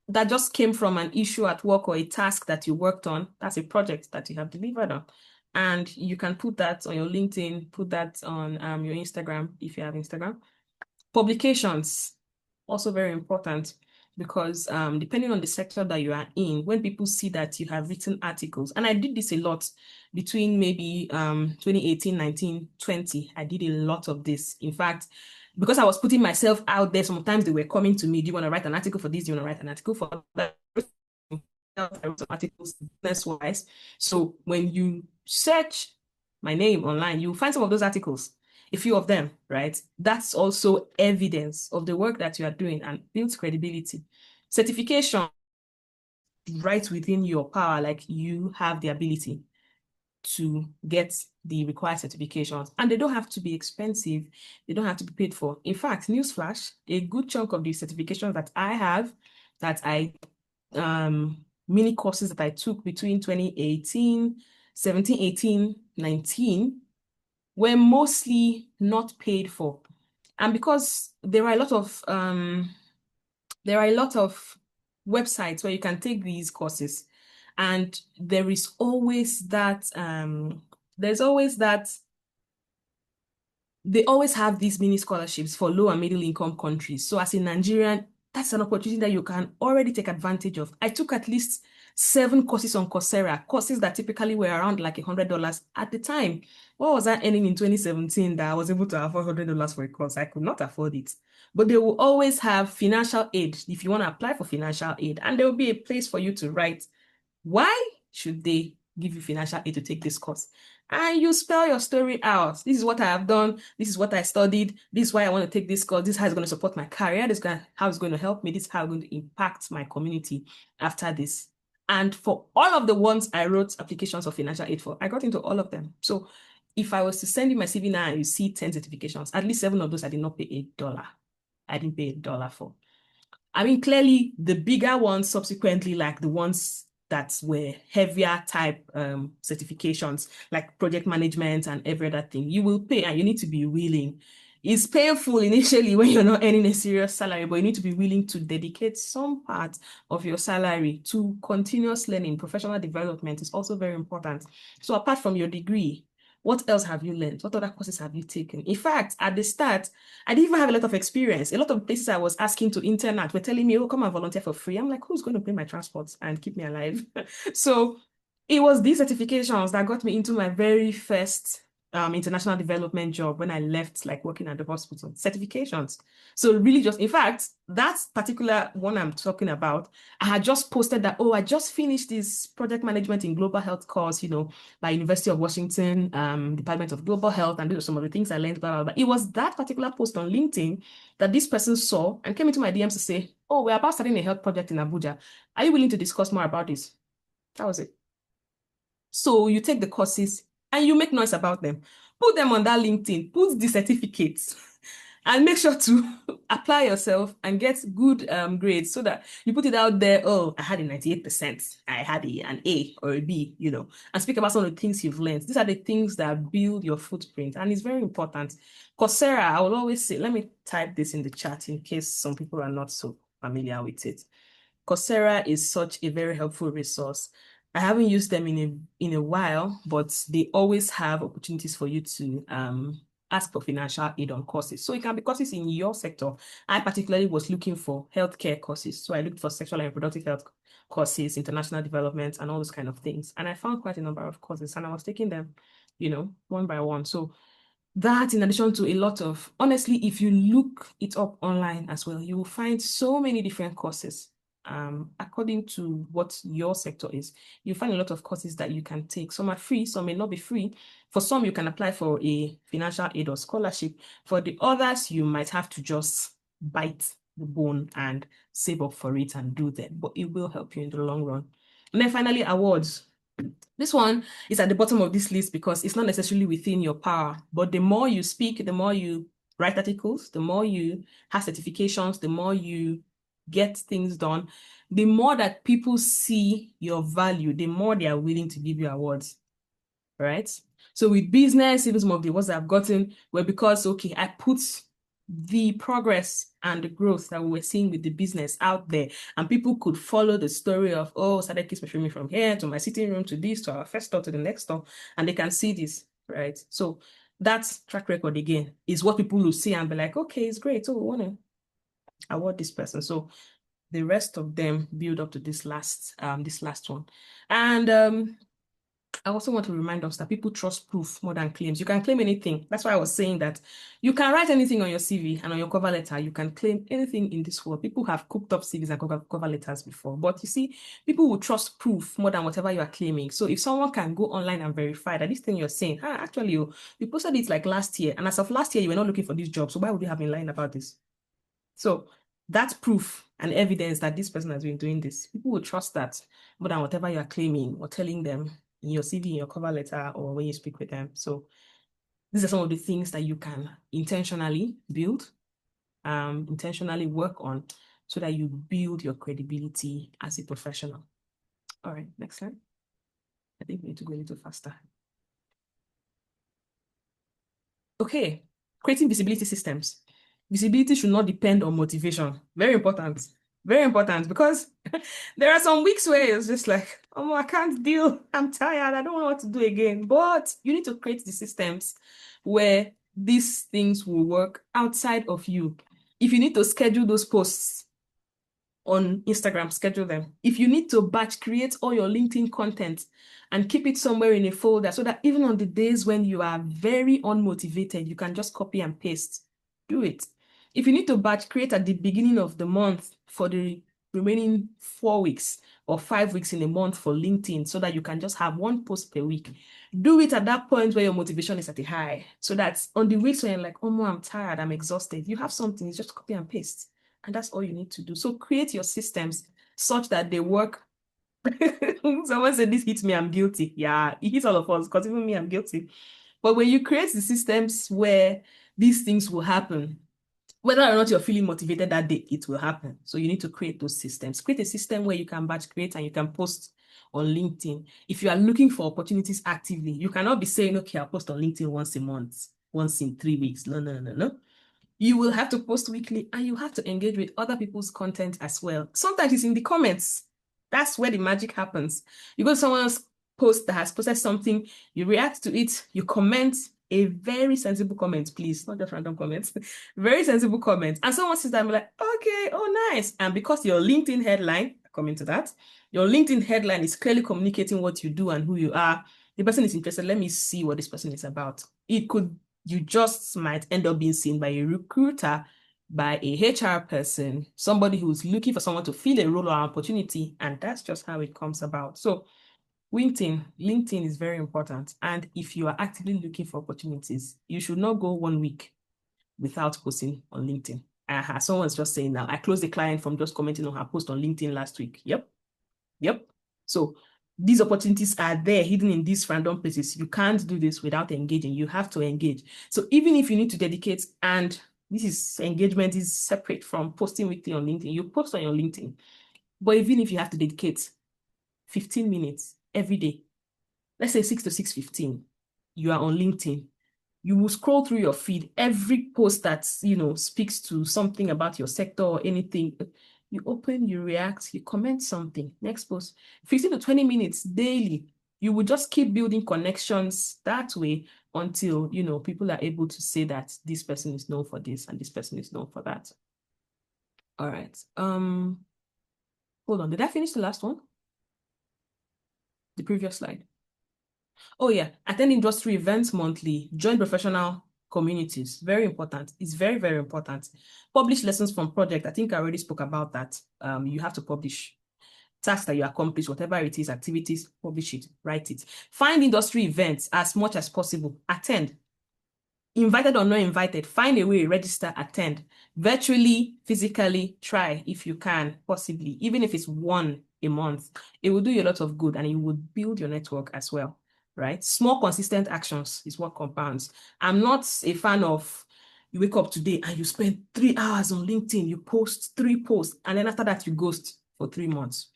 That just came from an issue at work or a task that you worked on. That's a project that you have delivered on. And you can put that on your LinkedIn, put that on your Instagram if you have Instagram. Publications, also very important, because depending on the sector that you are in, when people see that you have written articles, and I did this a lot between maybe 2018, 19, 20, I did a lot of this. In fact, because I was putting myself out there, sometimes they were coming to me, do you want to write an article for this? Do you want to write an article for that? I wrote some articles business-wise. So when you search my name online, you'll find some of those articles, a few of them, right? That's also evidence of the work that you are doing and builds credibility. Certification, right within your power, like you have the ability to get the required certifications, and they don't have to be expensive. They don't have to be paid for. In fact, newsflash, a good chunk of the certifications that I have, that I mini courses that I took between 2018, 17, 18, 19 were mostly not paid for. And because there are a lot of websites where you can take these courses, and there is always that they always have these mini scholarships for low and middle income countries. So as a Nigerian, that's an opportunity that you can already take advantage of. I took at least 7 courses on Coursera, courses that typically were around like $100 at the time. What was I earning in 2017 that I was able to afford $100 for a course? I could not afford it. But they will always have financial aid if you want to apply for financial aid, and there will be a place for you to write why should they give you financial aid to take this course. And you spell your story out. This is what I have done. This is what I studied. This is why I want to take this course. This is how it's going to support my career. This is how it's going to help me. This is how it's going to impact my community after this. And for all of the ones I wrote applications of financial aid for, I got into all of them. So if I was to send you my CV now and you see 10 certifications, at least 7 of those I did not pay $1. I didn't pay $1 for. I mean, clearly the bigger ones subsequently, like the ones that were heavier type certifications, like project management and every other thing, you will pay, and you need to be willing. It's painful initially when you're not earning a serious salary, but you need to be willing to dedicate some part of your salary to continuous learning. Professional development is also very important. So apart from your degree, what else have you learned? What other courses have you taken? In fact, at the start, I didn't even have a lot of experience. A lot of places I was asking to intern at were telling me, oh, come and volunteer for free. I'm like, who's going to pay my transport and keep me alive? So it was these certifications that got me into my very first international development job when I left, like working at the hospital. Certifications. So really just, in fact, that particular one I'm talking about, I had just posted that, oh, I just finished this project management in global health course, by University of Washington, Department of Global Health, and these are some of the things I learned, blah, blah, blah. It was that particular post on LinkedIn that this person saw and came into my DMs to say, oh, we're about starting a health project in Abuja. Are you willing to discuss more about this? That was it. So you take the courses and you make noise about them. Put them on that LinkedIn, put the certificates, and make sure to apply yourself and get good grades so that you put it out there. Oh, I had a 98%. I had an A or a B, and speak about some of the things you've learned. These are the things that build your footprint, and it's very important. Coursera, I will always say, let me type this in the chat in case some people are not so familiar with it. Coursera is such a very helpful resource. I haven't used them in a while, but they always have opportunities for you to ask for financial aid on courses. So it can be courses in your sector. I particularly was looking for healthcare courses. So I looked for sexual and reproductive health courses, international development, and all those kind of things. And I found quite a number of courses, and I was taking them, one by one. So that, in addition to a lot of, honestly, if you look it up online as well, you will find so many different courses. According to what your sector is, you find a lot of courses that you can take. Some are free, some may not be free. For some, you can apply for a financial aid or scholarship. For the others, you might have to just bite the bone and save up for it and do them, but it will help you in the long run. And then finally, awards. This one is at the bottom of this list because it's not necessarily within your power, but the more you speak, the more you write articles, the more you have certifications, the more you get things done, the more that people see your value, the more they are willing to give you awards, right? So with business, even some of the awards I've gotten were because, okay, I put the progress and the growth that we were seeing with the business out there, and people could follow the story of, oh, Sadek keeps measuring me from here to my sitting room to this to our first store to the next store, and they can see this, right? So that track record again is what people will see and be like, okay, it's great. So we want to award this person. So the rest of them build up to this last one. And I also want to remind us that people trust proof more than claims. You can claim anything. That's why I was saying that you can write anything on your CV and on your cover letter. You can claim anything in this world. People have cooked up CVs and cover letters before. But you see, people will trust proof more than whatever you are claiming. So if someone can go online and verify that this thing you're saying, actually, you posted it like last year. And as of last year, you were not looking for this job. So why would you have been lying about this? So that's proof and evidence that this person has been doing this. People will trust that more than whatever you are claiming or telling them in your CV, in your cover letter, or when you speak with them. So these are some of the things that you can intentionally build, intentionally work on, so that you build your credibility as a professional. All right, next slide. I think we need to go a little faster. Okay, creating visibility systems. Visibility should not depend on motivation. Very important. Very important, because there are some weeks where it's just like, oh, I can't deal. I'm tired. I don't know what to do again. But you need to create the systems where these things will work outside of you. If you need to schedule those posts on Instagram, schedule them. If you need to batch create all your LinkedIn content and keep it somewhere in a folder so that even on the days when you are very unmotivated, you can just copy and paste. Do it. If you need to batch create at the beginning of the month for the remaining 4 weeks or 5 weeks in a month for LinkedIn so that you can just have one post per week, do it at that point where your motivation is at a high, so that on the weeks when you're like, oh, I'm tired, I'm exhausted, you have something, it's just copy and paste. And that's all you need to do. So create your systems such that they work. Someone said, this hits me, I'm guilty. Yeah, it hits all of us, because even me, I'm guilty. But when you create the systems where these things will happen, whether or not you're feeling motivated that day, it will happen. So you need to create those systems. Create a system where you can batch create and you can post on LinkedIn. If you are looking for opportunities actively, you cannot be saying, okay, I'll post on LinkedIn once a month, once in 3 weeks. No. You will have to post weekly and you have to engage with other people's content as well. Sometimes it's in the comments. That's where the magic happens. You go to someone's post that has posted something, you react to it, you comment a very sensible comment, please, not just random comments, very sensible comment. And someone says that, I'm like, okay, oh, nice. And because your LinkedIn headline, coming to that, your LinkedIn headline is clearly communicating what you do and who you are. The person is interested. Let me see what this person is about. You just might end up being seen by a recruiter, by a HR person, somebody who's looking for someone to fill a role or opportunity. And that's just how it comes about. So LinkedIn is very important. And if you are actively looking for opportunities, you should not go 1 week without posting on LinkedIn. Someone's just saying now, I closed the client from just commenting on her post on LinkedIn last week. Yep. So these opportunities are there hidden in these random places. You can't do this without engaging. You have to engage. So even if you need to dedicate, and engagement is separate from posting weekly on LinkedIn, you post on your LinkedIn. But even if you have to dedicate 15 minutes every day, let's say 6 to 6:15, you are on LinkedIn, you will scroll through your feed, every post that, speaks to something about your sector or anything. You open, you react, you comment something, next post, 15 to 20 minutes daily. You will just keep building connections that way until, people are able to say that this person is known for this and this person is known for that. All right. Hold on. Did I finish the last one? The previous slide. Oh yeah, attend industry events monthly, join professional communities. Very important. It's very, very important. Publish lessons from project. I think I already spoke about that. You have to publish tasks that you accomplish, whatever it is, activities, publish it, write it. Find industry events as much as possible. Attend. Invited or not invited, find a way, register, attend. Virtually, physically, try if you can, possibly, even if it's 1 a month. It will do you a lot of good and it will build your network as well, right? Small, consistent actions is what compounds. I'm not a fan of you wake up today and you spend 3 hours on LinkedIn, you post 3 posts, and then after that you ghost for 3 months.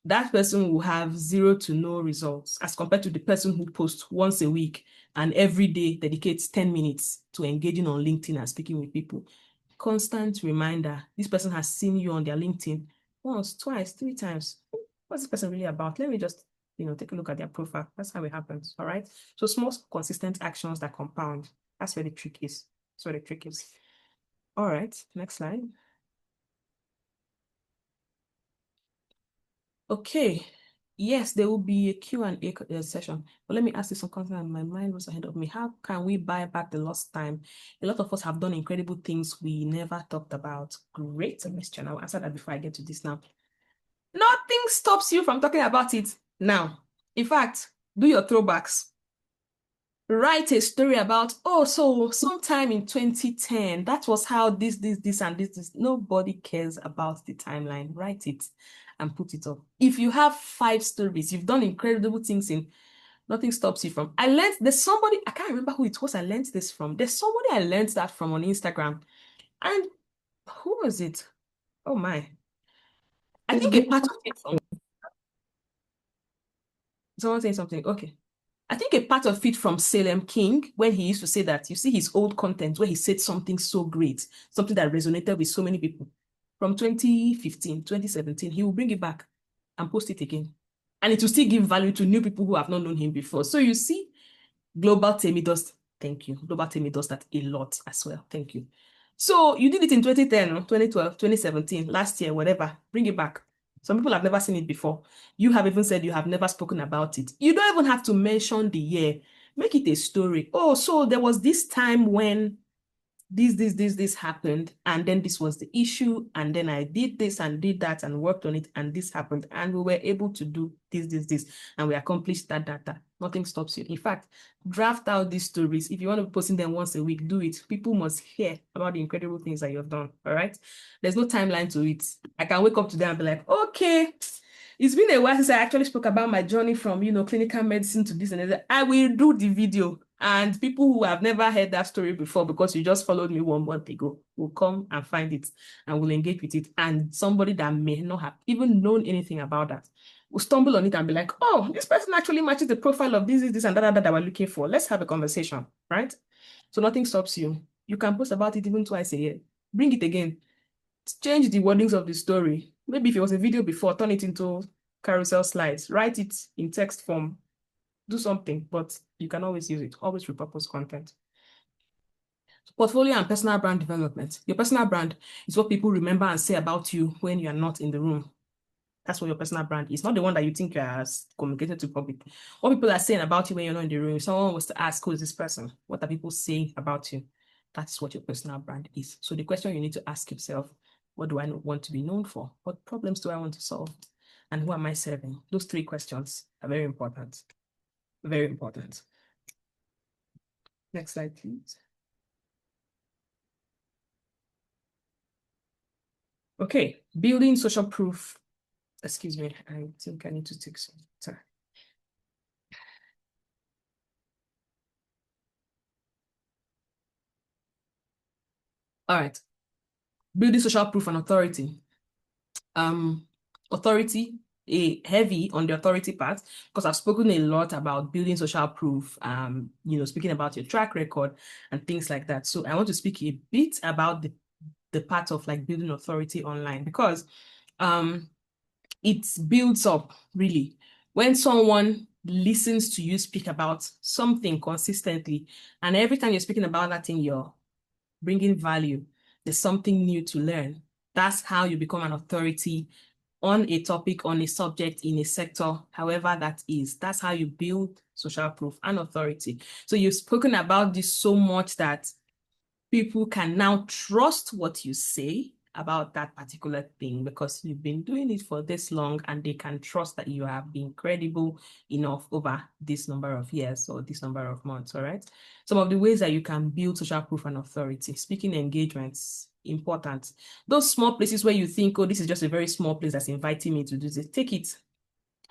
That person will have 0 to no results as compared to the person who posts once a week and every day dedicates 10 minutes to engaging on LinkedIn and speaking with people. Constant reminder, this person has seen you on their LinkedIn once, twice, 3 times. What's this person really about? Let me just, take a look at their profile. That's how it happens, all right? So small, consistent actions that compound. That's where the trick is. That's where the trick is. All right, next slide. Okay. Yes, there will be a Q&A session, but let me ask you some questions. My mind was ahead of me. How can we buy back the lost time? A lot of us have done incredible things we never talked about. Great question. I'll answer that before I get to this now. Nothing stops you from talking about it now. In fact, do your throwbacks. Write a story about, so sometime in 2010, that was how this, and this. Nobody cares about the timeline. Write it and put it up. If you have 5 stories, you've done incredible things nothing stops you from. There's somebody, I can't remember who it was I learned this from. There's somebody I learned that from on Instagram. And who was it? Oh my. I think a part of it from someone saying something. Okay. I think a part of it from Salem King, when he used to say that, you see his old content where he said something so great, something that resonated with so many people. From 2015, 2017, he will bring it back and post it again. And it will still give value to new people who have not known him before. So you see, Global Temi does, thank you. Global Temi does that a lot as well. Thank you. So you did it in 2010, 2012, 2017, last year, whatever. Bring it back. Some people have never seen it before. You have even said you have never spoken about it. You don't even have to mention the year. Make it a story. So there was this time when this happened, and then this was the issue, and then I did this and did that and worked on it, and this happened, and we were able to do this, and we accomplished that. Nothing stops you. In fact, draft out these stories. If you want to be posting them once a week, do it. People must hear about the incredible things that you have done. All right. There's no timeline to it. I can wake up today and be like, okay, It's been a while since I actually spoke about my journey from, clinical medicine to this and that. I will do the video, and people who have never heard that story before because you just followed me 1 month ago will come and find it and will engage with it. And somebody that may not have even known anything about that will stumble on it and be like, oh, this person actually matches the profile of this, and that we're looking for. Let's have a conversation, right? So nothing stops you. You can post about it even twice a year. Bring it again. Change the wordings of the story. Maybe if it was a video before, turn it into carousel slides. Write it in text form. Do something, but you can always use it. Always repurpose content. Portfolio and personal brand development. Your personal brand is what people remember and say about you when you are not in the room. That's what your personal brand is, not the one that you think you are communicated to public. What people are saying about you when you're not in the room. If someone was to ask, who is this person? What are people saying about you? That's what your personal brand is. So the question you need to ask yourself, what do I want to be known for? What problems do I want to solve? And who am I serving? Those 3 questions are very important. Very important. Next slide, please. Okay, building social proof. Excuse me, I think I need to take some time. All right, building social proof and authority. Authority, heavy on the authority part, because I've spoken a lot about building social proof, speaking about your track record and things like that. So I want to speak a bit about the part of like building authority online, because it builds up really when someone listens to you speak about something consistently, and every time you're speaking about that thing, you're bringing value. There's something new to learn. That's how you become an authority on a topic, on a subject, in a sector, however that is. That's how you build social proof and authority. So you've spoken about this so much that people can now trust what you say about that particular thing because you've been doing it for this long, and they can trust that you have been credible enough over this number of years or this number of months. All right. Some of the ways that you can build social proof and authority: speaking engagements, important. Those small places where you think, oh, this is just a very small place that's inviting me to do this, take it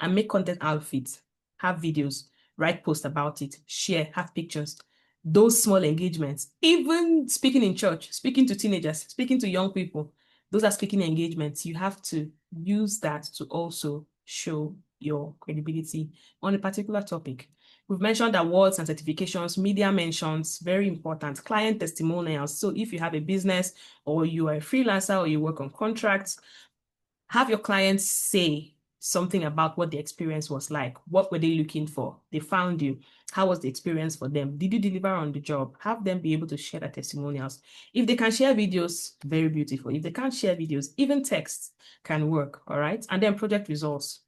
and make content out of it. Have videos, write posts about it, share, have pictures. Those small engagements, even speaking in church, speaking to teenagers, speaking to young people, those are speaking engagements. You have to use that to also show your credibility on a particular topic. We've mentioned awards and certifications, media mentions, very important, client testimonials. So if you have a business or you are a freelancer or you work on contracts, have your clients say something about what the experience was like. What were they looking for? They found you. How was the experience for them? Did you deliver on the job? Have them be able to share their testimonials. If they can share videos, very beautiful. If they can't share videos, even text can work, all right? And then project results.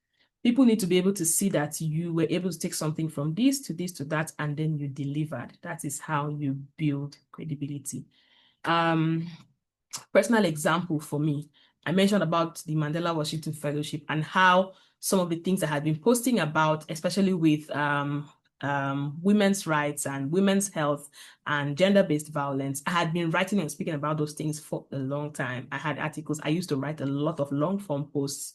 People need to be able to see that you were able to take something from this to this to that, and then you delivered. That is how you build credibility. Personal example for me, I mentioned about the Mandela Washington Fellowship and how some of the things I had been posting about, especially with women's rights and women's health and gender-based violence, I had been writing and speaking about those things for a long time. I had articles. I used to write a lot of long-form posts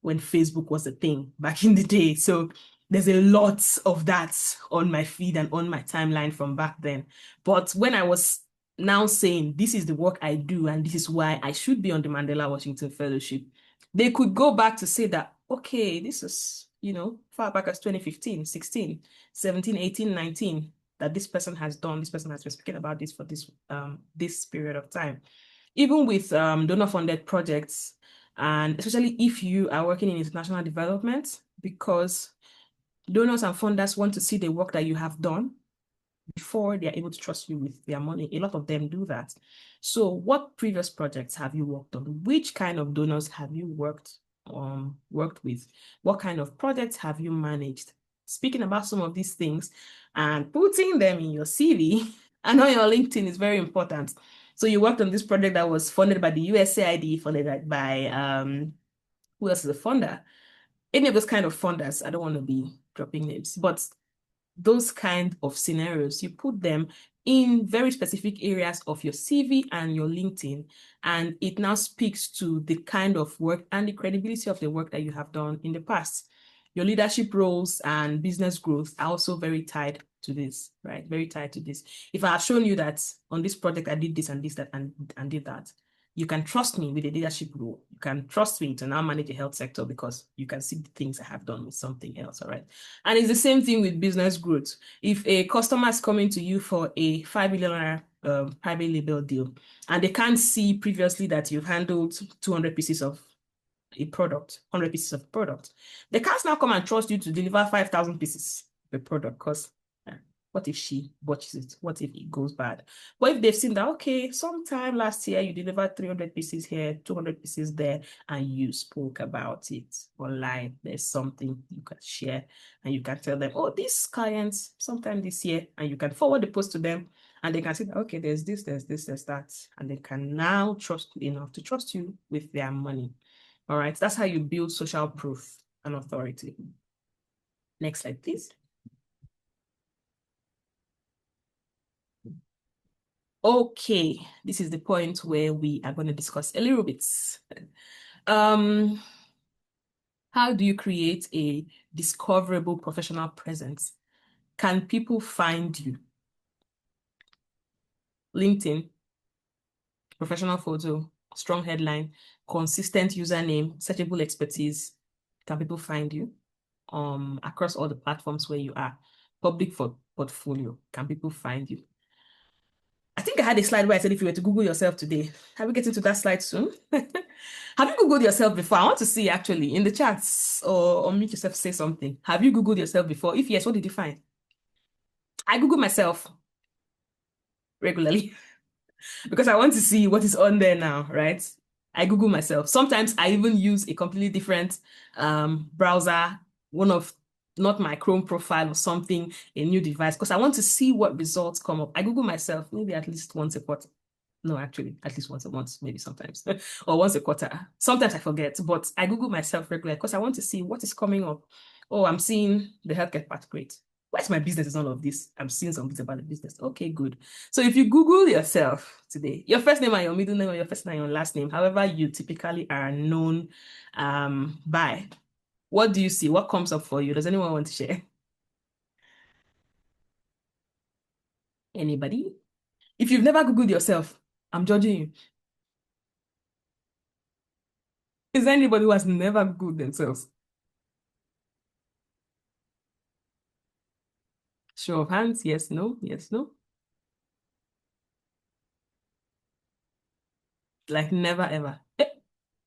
when Facebook was a thing back in the day. So there's a lot of that on my feed and on my timeline from back then. But when I was now saying this is the work I do and this is why I should be on the Mandela Washington Fellowship, they could go back to say that, okay, this is, far back as 2015, 16, 17, 18, 19, that this person has done, this person has been speaking about this for this period of time. Even with donor-funded projects, and especially if you are working in international development, because donors and funders want to see the work that you have done before they're able to trust you with their money. A lot of them do that. So what previous projects have you worked on? Which kind of donors have you worked with? What kind of projects have you managed? Speaking about some of these things and putting them in your CV and on your LinkedIn is very important. So you worked on this project that was funded by the USAID, funded by who else is a funder? Any of those kind of funders. I don't want to be dropping names, but those kind of scenarios, you put them in very specific areas of your CV and your LinkedIn, and it now speaks to the kind of work and the credibility of the work that you have done in the past. Your leadership roles and business growth are also very tied to this, right? Very tied to this. If I have shown you that on this project, I did this and this, that, and did that, you can trust me with a leadership role. You can trust me to now manage a health sector because you can see the things I have done with something else, all right? And it's the same thing with business growth. If a customer is coming to you for a $5 million private label deal, and they can't see previously that you've handled 200 pieces of a product, 100 pieces of product, they can't now come and trust you to deliver 5,000 pieces of a product because what if she botches it? What if it goes bad? But if they've seen that, okay, sometime last year you delivered 300 pieces here, 200 pieces there, and you spoke about it online, there's something you can share and you can tell them, oh, this client sometime this year, and you can forward the post to them and they can say, okay, there's this, there's that, and they can now trust enough to trust you with their money. All right, that's how you build social proof and authority. Next slide, please. Okay, this is the point where we are going to discuss a little bit. How do you create a discoverable professional presence? Can people find you? LinkedIn, professional photo, strong headline, consistent username, searchable expertise. Can people find you? Across all the platforms where you are. Public portfolio, can people find you? I think I had a slide where I said if you were to Google yourself today. Are we getting to that slide soon? Have you Googled yourself before? I want to see actually in the chats or unmute yourself, say something. Have you Googled yourself before? If yes, what did you find? I Google myself regularly because I want to see what is on there now, right? I Google myself. Sometimes I even use a completely different browser, one of not my Chrome profile or something, a new device, because I want to see what results come up. I Google myself maybe at least once a quarter. No, actually, at least once a month, maybe sometimes, or once a quarter. Sometimes I forget, but I Google myself regularly because I want to see what is coming up. Oh, I'm seeing the healthcare part. Great. What's my business is all of this? I'm seeing something about the business. Okay, good. So if you Google yourself today, your first name and your middle name or your first name and your last name, however you typically are known by, what do you see? What comes up for you? Does anyone want to share? Anybody? If you've never Googled yourself, I'm judging you. Is there anybody who has never Googled themselves? Show of hands, yes, no, yes, no. Like never ever.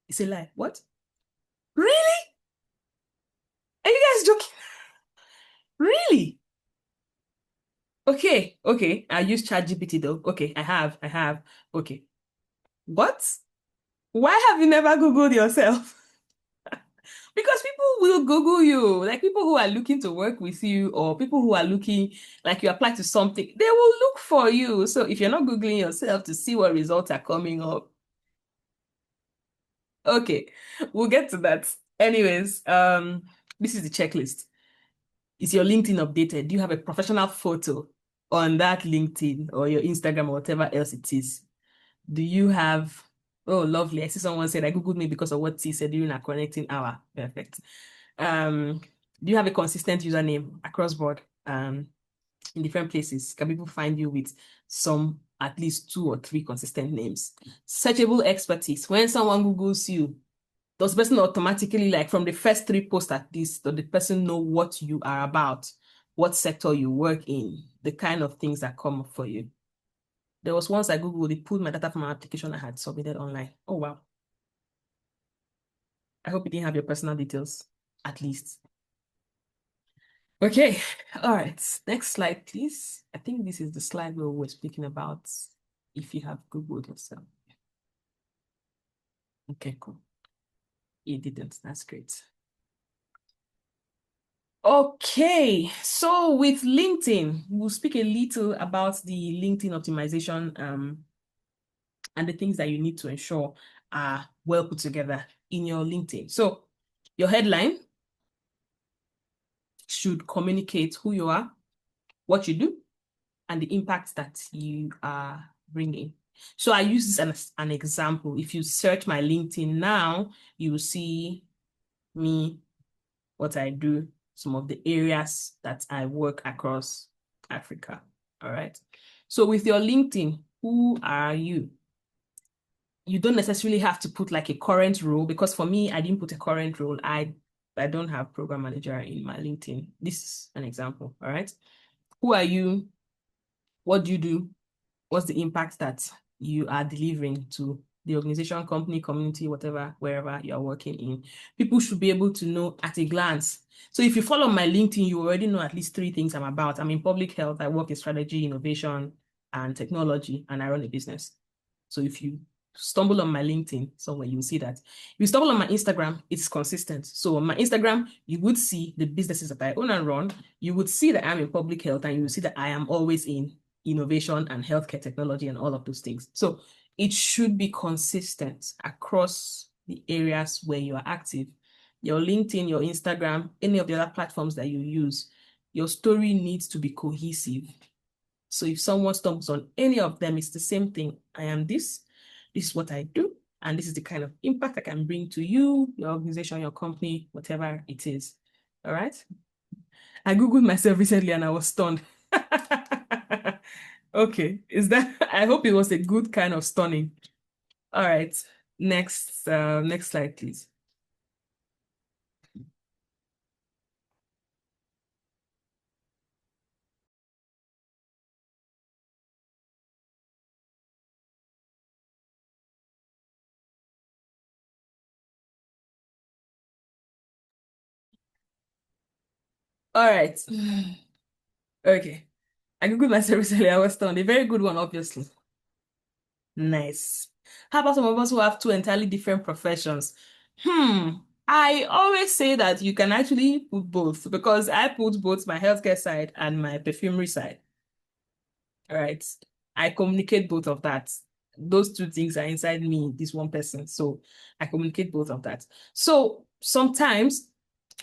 It's a lie. What? Really? Are you guys joking? Really? Okay. I use ChatGPT though. Okay, I have. Okay. What? Why have you never Googled yourself? Because people will Google you, like people who are looking to work with you or people who are looking, like you apply to something, they will look for you. So if you're not Googling yourself to see what results are coming up, okay, we'll get to that. Anyways, this is the checklist. Is your LinkedIn updated? Do you have a professional photo on that LinkedIn or your Instagram or whatever else it is? Do you have, oh, lovely. I see someone said, I Googled me because of what he said during our connecting hour. Perfect. Do you have a consistent username across board in different places? Can people find you with some, at least 2 or 3 consistent names? Searchable expertise. When someone Googles you, does the person automatically, like from the first 3 posts at least, does the person know what you are about, what sector you work in, the kind of things that come up for you? There was once I Googled, it pulled my data from an application I had submitted online. Oh, wow. I hope you didn't have your personal details, at least. Okay, all right. Next slide, please. I think this is the slide where we were speaking about if you have Googled yourself. Okay, cool. You didn't. That's great. Okay, so with LinkedIn, we'll speak a little about the LinkedIn optimization and the things that you need to ensure are well put together in your LinkedIn. So your headline should communicate who you are, what you do, and the impact that you are bringing. So I use this as an example. If you search my LinkedIn now, you will see me, what I do, some of the areas that I work across Africa. All right. So with your LinkedIn, who are you? You don't necessarily have to put like a current role, because for me, I didn't put a current role. I don't have program manager in my LinkedIn. This is an example. All right. Who are you? What do you do? What's the impact that you are delivering to the organization, company, community, whatever, wherever you are working in? People should be able to know at a glance. So if you follow my LinkedIn, you already know at least 3 things I'm about. I'm in public health. I work in strategy, innovation, and technology, and I run a business. So if you stumble on my LinkedIn somewhere, you'll see that. If you stumble on my Instagram, it's consistent. So on my Instagram, you would see the businesses that I own and run. You would see that I'm in public health, and you will see that I am always in innovation and healthcare technology and all of those things. So it should be consistent across the areas where you are active. Your LinkedIn, your Instagram, any of the other platforms that you use, your story needs to be cohesive. So if someone stumbles on any of them, it's the same thing. I am this is what I do, and this is the kind of impact I can bring to you, your organization, your company, whatever it is. All right. I Googled myself recently and I was stunned. Okay, I hope it was a good kind of stunning. All right, next slide, please. All right. Okay. I Googled myself recently. I was stunned. A very good one, obviously. Nice. How about some of us who have 2 entirely different professions? I always say that you can actually put both, because I put both my healthcare side and my perfumery side. All right. I communicate both of that. Those 2 things are inside me, this one person. So I communicate both of that. So sometimes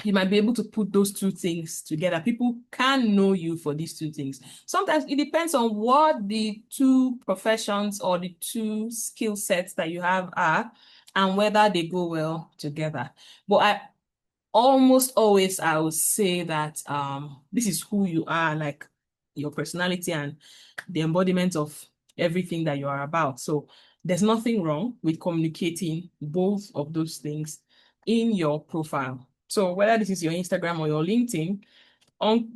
you might be able to put those 2 things together. People can know you for these 2 things. Sometimes it depends on what the 2 professions or the 2 skill sets that you have are, and whether they go well together. But I almost always, I would say that this is who you are, like your personality and the embodiment of everything that you are about. So there's nothing wrong with communicating both of those things in your profile. So whether this is your Instagram or your LinkedIn, on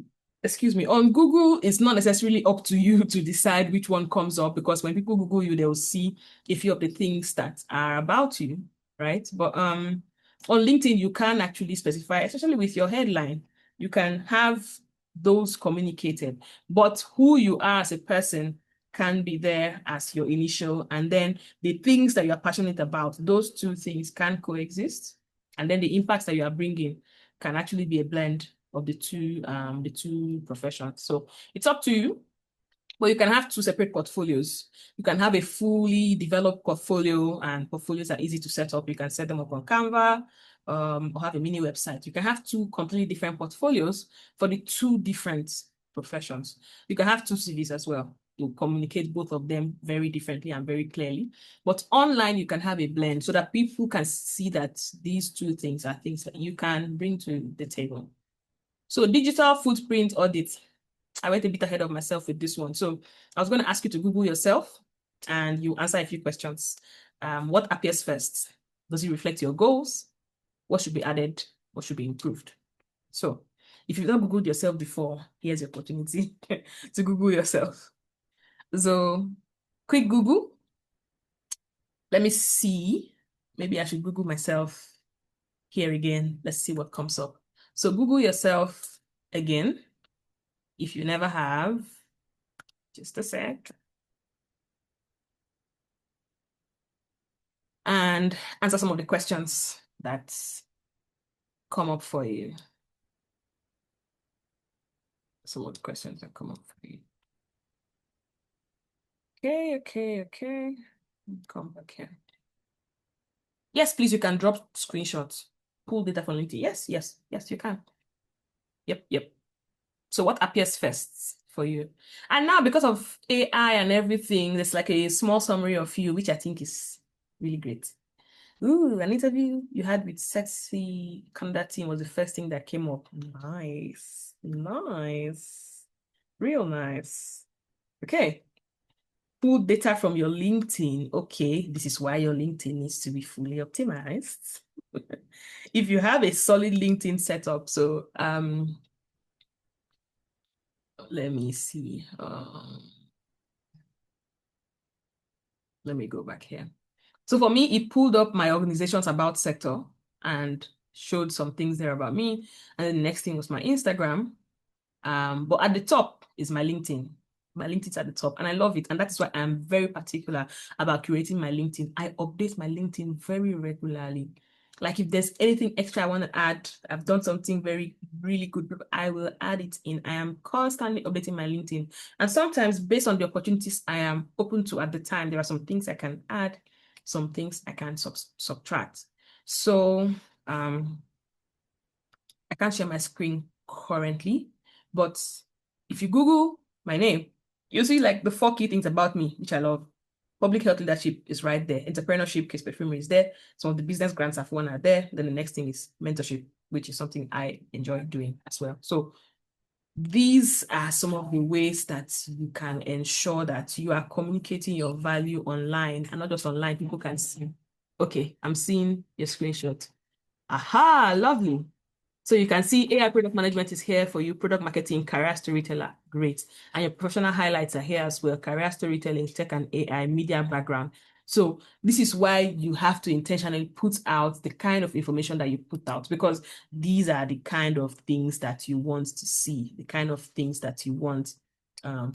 Google, it's not necessarily up to you to decide which one comes up, because when people Google you, they'll see a few of the things that are about you, right? But on LinkedIn, you can actually specify, especially with your headline, you can have those communicated, but who you are as a person can be there as your initial, and then the things that you are passionate about, those 2 things can coexist, and then the impacts that you are bringing can actually be a blend of the two professions. So it's up to you. But you can have 2 separate portfolios. You can have a fully developed portfolio, and portfolios are easy to set up. You can set them up on Canva, or have a mini website. You can have 2 completely different portfolios for the 2 different professions. You can have 2 CVs as well to communicate both of them very differently and very clearly. But online, you can have a blend so that people can see that these 2 things are things that you can bring to the table. So digital footprint audit. I went a bit ahead of myself with this one. So I was going to ask you to Google yourself, and you answer a few questions. What appears first? Does it reflect your goals? What should be added? What should be improved? So if you've not Googled yourself before, here's your opportunity to Google yourself. So quick Google. Let me see. Maybe I should Google myself here again. Let's see what comes up. So Google yourself again, if you never have. Just a sec. And answer some of the questions that come up for you. Some of the questions that come up for you. Okay. Come back here. Yes, please, you can drop screenshots. Pull data from LinkedIn. Yes, you can. Yep. So what appears first? for you. And now, because of AI and everything, there's like a small summary of you, which I think is really great. Ooh, an interview you had with Sexy Canada team was the first thing that came up. Nice. Nice. Real nice. Okay. Pull data from your LinkedIn. Okay, this is why your LinkedIn needs to be fully optimized. If you have a solid LinkedIn setup, so let me see. Let me go back here. So for me, it pulled up my organization's about sector and showed some things there about me. And then the next thing was my Instagram. But at the top is my LinkedIn. My LinkedIn's at the top, and I love it. And that is why I'm very particular about curating my LinkedIn. I update my LinkedIn very regularly. Like if there's anything extra I want to add, I've done something really good, I will add it in. I am constantly updating my LinkedIn. And sometimes based on the opportunities I am open to at the time, there are some things I can add, some things I can subtract. So I can't share my screen currently, but if you Google my name, you'll see like the 4 key things about me, which I love. Public health leadership is right there. Entrepreneurship, case perfumery is there. Some of the business grants I've won are there. Then the next thing is mentorship, which is something I enjoy doing as well. So these are some of the ways that you can ensure that you are communicating your value online, and not just online. People can see, okay, I'm seeing your screenshot. Aha, lovely. So you can see AI product management is here for you, product marketing, career storyteller, great. And your professional highlights are here as well, career storytelling, tech and AI, media background. So this is why you have to intentionally put out the kind of information that you put out, because these are the kind of things that you want to see, the kind of things that you want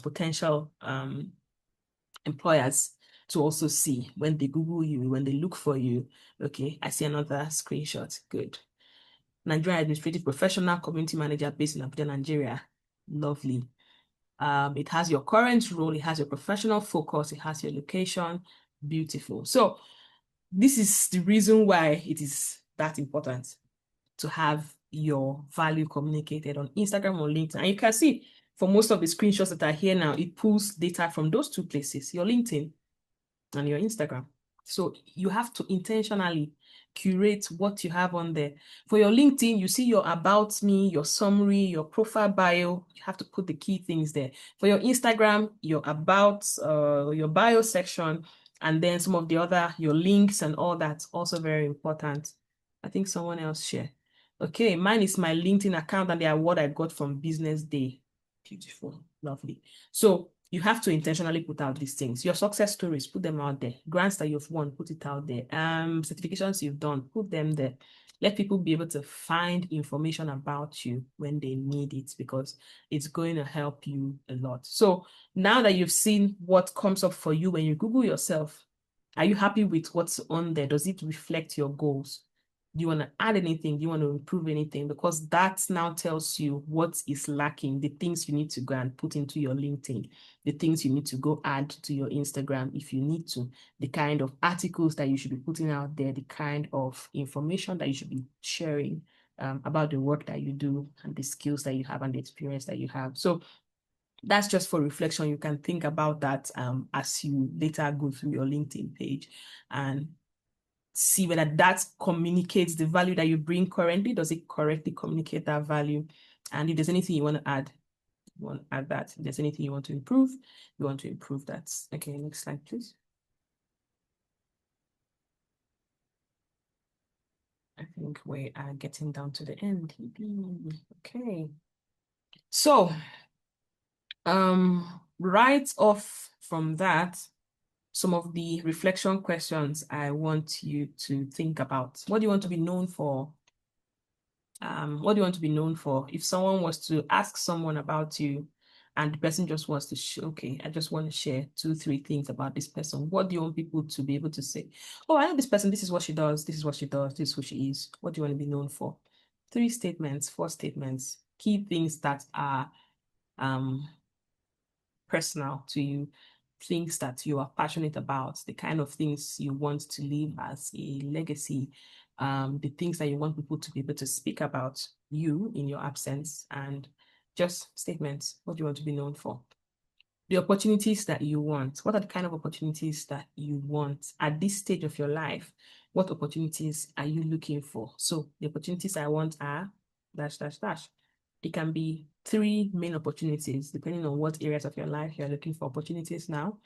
potential employers to also see when they Google you, when they look for you. Okay, I see another screenshot, good. Nigerian administrative professional, community manager based in Abuja, Nigeria. Lovely. It has your current role, it has your professional focus, it has your location. Beautiful. So this is the reason why it is that important to have your value communicated on Instagram or LinkedIn. And you can see for most of the screenshots that are here now, it pulls data from those 2 places, your LinkedIn and your Instagram. So you have to intentionally curate what you have on there. For your LinkedIn, you see your about me, your summary, your profile bio. You have to put the key things there. For your Instagram, your about, your bio section, and then some of the other, your links and all that's also very important. I think someone else share. Okay, mine is my LinkedIn account and the award I got from Business Day. Beautiful, lovely. So you have to intentionally put out these things. Your success stories, put them out there. Grants that you've won, put it out there. Certifications you've done, put them there. Let people be able to find information about you when they need it, because it's going to help you a lot. So now that you've seen what comes up for you when you Google yourself, are you happy with what's on there? Does it reflect your goals? Do you want to add anything? Do you want to improve anything? Because that now tells you what is lacking, the things you need to go and put into your LinkedIn, the things you need to go add to your Instagram if you need to, the kind of articles that you should be putting out there, the kind of information that you should be sharing about the work that you do and the skills that you have and the experience that you have. So that's just for reflection. You can think about that as you later go through your LinkedIn page and see whether that communicates the value that you bring currently. Does it correctly communicate that value? And if there's anything you want to add, you want to add that. If there's anything you want to improve, you want to improve that. Okay, next slide, please. I think we are getting down to the end. Okay. So, right off from that, some of the reflection questions I want you to think about. What do you want to be known for? What do you want to be known for? If someone was to ask someone about you and the person just wants to okay, I just want to share 2, 3 things about this person. What do you want people to be able to say? Oh, I know this person, this is what she does, this is what she does, this is who she is. What do you want to be known for? 3 statements, 4 statements, key things that are personal to you, things that you are passionate about, the kind of things you want to leave as a legacy, the things that you want people to be able to speak about you in your absence, and just statements. What do you want to be known for? The opportunities that you want. What are the kind of opportunities that you want at this stage of your life? What opportunities are you looking for? So the opportunities I want are dash, dash, dash. It can be 3 main opportunities, depending on what areas of your life you're looking for opportunities now.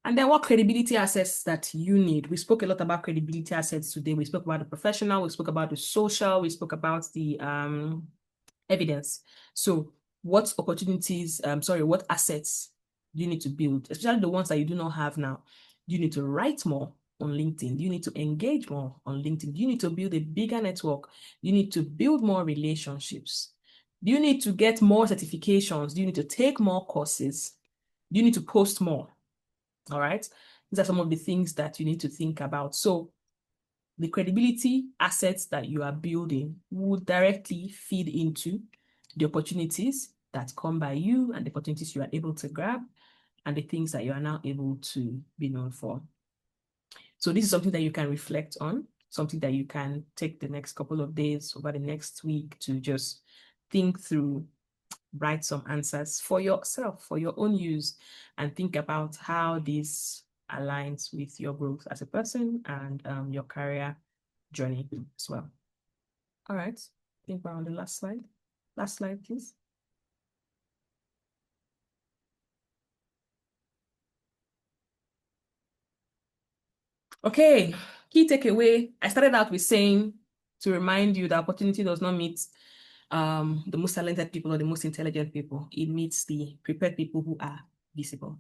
And then what credibility assets that you need. We spoke a lot about credibility assets today. We spoke about the professional, we spoke about the social, we spoke about the evidence. So what opportunities, what assets do you need to build, especially the ones that you do not have now? Do you need to write more on LinkedIn? Do you need to engage more on LinkedIn? Do you need to build a bigger network? Do you need to build more relationships? Do you need to get more certifications? Do you need to take more courses? Do you need to post more? All right. These are some of the things that you need to think about. So the credibility assets that you are building will directly feed into the opportunities that come by you and the opportunities you are able to grab and the things that you are now able to be known for. So this is something that you can reflect on, something that you can take the next couple of days, over the next week, to just think through, write some answers for yourself, for your own use, and think about how this aligns with your growth as a person and your career journey as well. All right, I think we're on the last slide. Last slide, please. Okay, key takeaway. I started out with saying to remind you that opportunity does not meet the most talented people or the most intelligent people. It meets the prepared people who are visible.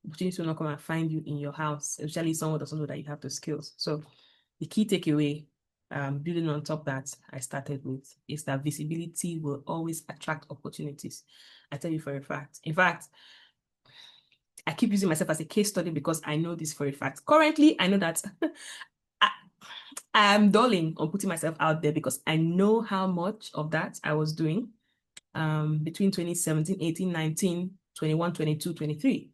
Opportunity will not come and find you in your house, especially someone doesn't know that you have the skills. So the key takeaway, building on top that I started with, is that visibility will always attract opportunities. I tell you for a fact. In fact, I keep using myself as a case study because I know this for a fact. Currently, I know that I am dulling on putting myself out there because I know how much of that I was doing between 2017, 18, 19, 21, 22, 23.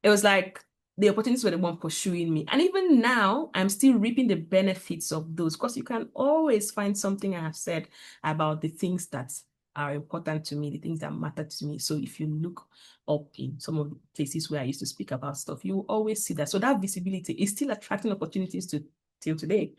It was like the opportunities were the one pursuing me. And even now, I'm still reaping the benefits of those, because you can always find something I have said about the things that are important to me, the things that matter to me. So if you look up in some of the places where I used to speak about stuff, you will always see that. So that visibility is still attracting opportunities till today.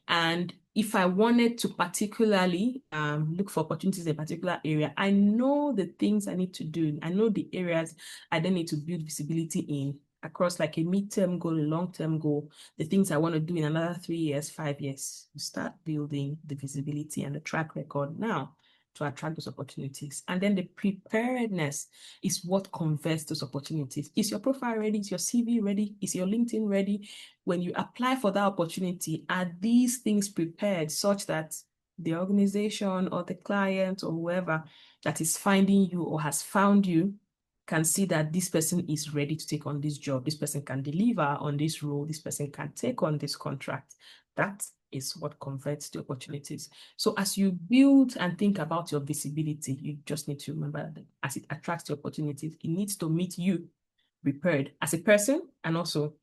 And if I wanted to particularly look for opportunities in a particular area, I know the things I need to do. I know the areas I then need to build visibility in across like a midterm goal, a long-term goal, the things I want to do in another 3 years, 5 years. You start building the visibility and the track record now to attract those opportunities. And then the preparedness is what converts those opportunities. Is your profile ready? Is your CV ready? Is your LinkedIn ready? When you apply for that opportunity, are these things prepared such that the organization or the client or whoever that is finding you or has found you can see that this person is ready to take on this job, this person can deliver on this role, this person can take on this contract? That is what converts the opportunities. So as you build and think about your visibility, you just need to remember that as it attracts the opportunities, it needs to meet you prepared as a person and also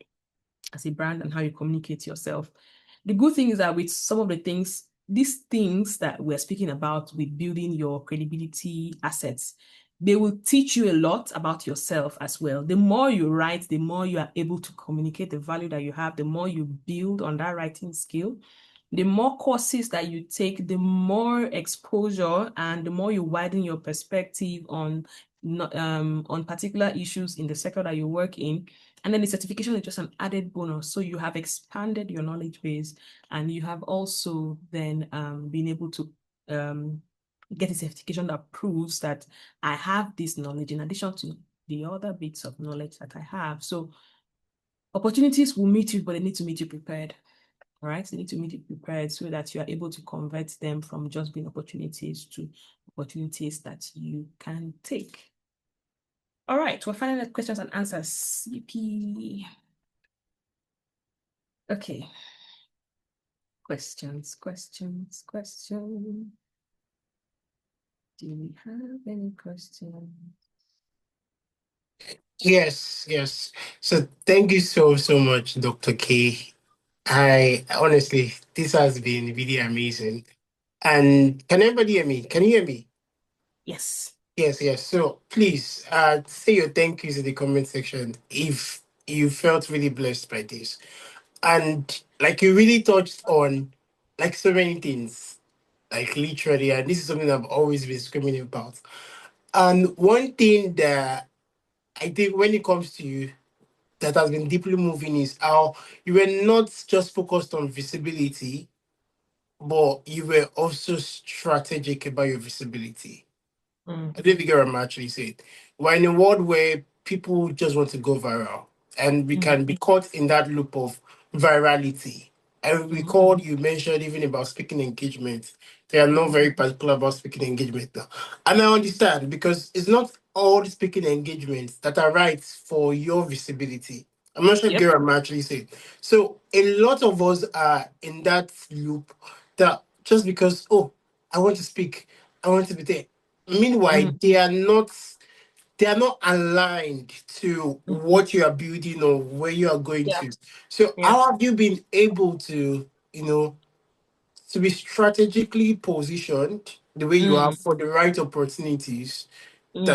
as a brand and how you communicate yourself. The good thing is that with some of the things, these things that we're speaking about with building your credibility assets, they will teach you a lot about yourself as well. The more you write, the more you are able to communicate the value that you have, the more you build on that writing skill. The more courses that you take, the more exposure and the more you widen your perspective on particular issues in the sector that you work in. And then the certification is just an added bonus. So you have expanded your knowledge base and you have also then been able to get a certification that proves that I have this knowledge in addition to the other bits of knowledge that I have. So opportunities will meet you, but they need to meet you prepared. All right, they need to meet you prepared so that you are able to convert them from just being opportunities to opportunities that you can take. All right, we're finding the questions and answers. Yippee. Okay. Questions. Do we have any questions? Yes. So thank you so much, Dr. K. I honestly, this has been really amazing. And can everybody hear me? Can you hear me? Yes. Yes. So please say your thank yous in the comment section if you felt really blessed by this. And like you really touched on like so many things, like literally, and this is something I've always been screaming about. And one thing that I think when it comes to you that has been deeply moving is how you were not just focused on visibility, but you were also strategic about your visibility. Mm. I don't think I'm actually saying. We're in a world where people just want to go viral, and we Mm. can be caught in that loop of virality. I Mm. recall you mentioned even about speaking engagement. They are not Mm. very particular about speaking engagement now. And I understand because it's not all the speaking engagements that are right for your visibility. I'm not sure if Yep. Gary I'm actually saying. So a lot of us are in that loop that just because, oh, I want to speak, I want to be there. Meanwhile, Mm. they are not aligned to Mm. what you are building or where you are going Yeah. to. So Yeah. how have you been able to, to be strategically positioned the way you are Mm. for the right opportunities Mm.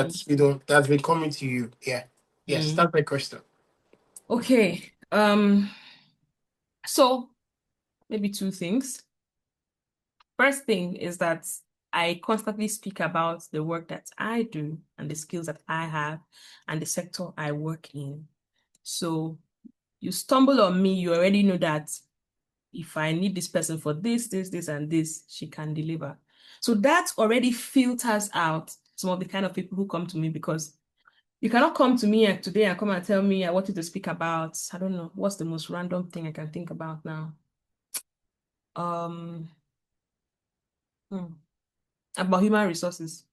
that's been coming to you? Yeah. Yes, Mm. that's my question. Okay. So maybe two things. First thing is that I constantly speak about the work that I do and the skills that I have and the sector I work in. So you stumble on me, you already know that if I need this person for this, and this, she can deliver. So that already filters out some of the kind of people who come to me, because you cannot come to me today and come and tell me I want you to speak about, I don't know, what's the most random thing I can think about now? Um, hmm, about human resources.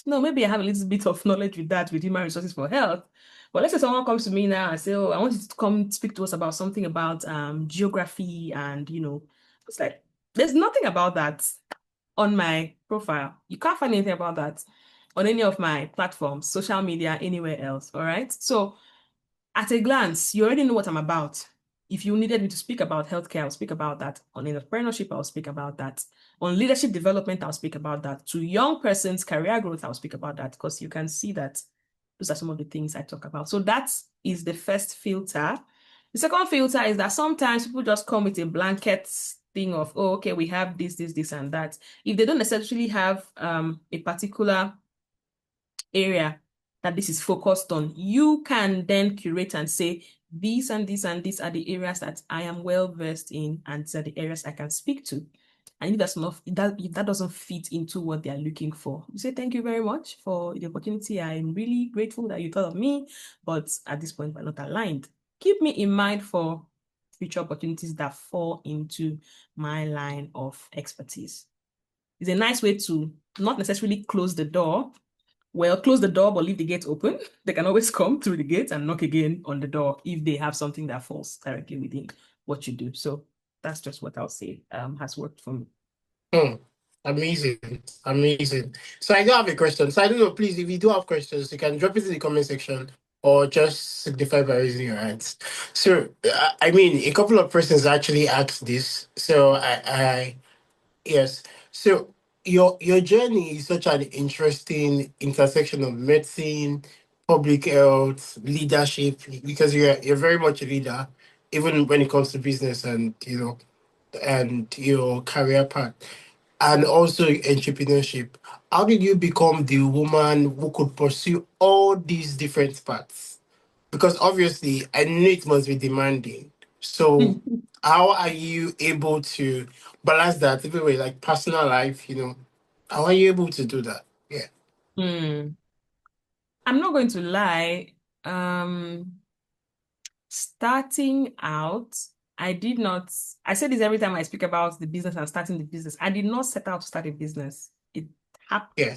No, maybe I have a little bit of knowledge with that, with human resources for health. But let's say someone comes to me now and say, "Oh, I want you to come speak to us about something about geography," and it's like there's nothing about that on my profile. You can't find anything about that on any of my platforms, social media, anywhere else. All right. So at a glance, you already know what I'm about. If you needed me to speak about healthcare, I'll speak about that. On entrepreneurship, I'll speak about that. On leadership development, I'll speak about that. To young persons' career growth, I'll speak about that, because you can see that those are some of the things I talk about. So that is the first filter. The second filter is that sometimes people just come with a blanket thing of, oh, okay, we have this, and that. If they don't necessarily have a particular area that this is focused on, you can then curate and say, these and these and these are the areas that I am well versed in, and these are the areas I can speak to. And if that's not, if that doesn't fit into what they are looking for, you say, thank you very much for the opportunity. I'm really grateful that you thought of me, but at this point, we're not aligned. Keep me in mind for future opportunities that fall into my line of expertise. It's a nice way to not necessarily close the door. Well, close the door, but leave the gate open. They can always come through the gate and knock again on the door if they have something that falls directly within what you do. So that's just what I'll say has worked for me. Hmm. Amazing. So I do have a question. So I don't know, please, if you do have questions, you can drop it in the comment section or just signify by raising your hands. So I mean, a couple of persons actually asked this. So I yes. So your journey is such an interesting intersection of medicine, public health, leadership, because you're very much a leader, even when it comes to business and and your career path, and also entrepreneurship. How did you become the woman who could pursue all these different paths? Because obviously, I know it must be demanding. So, how are you able to balance that even with like personal life? How are you able to do that? Yeah. Hmm. I'm not going to lie. Um, Starting out, I did not, I say this every time I speak about the business and starting the business. I did not set out to start a business. It happened Yeah.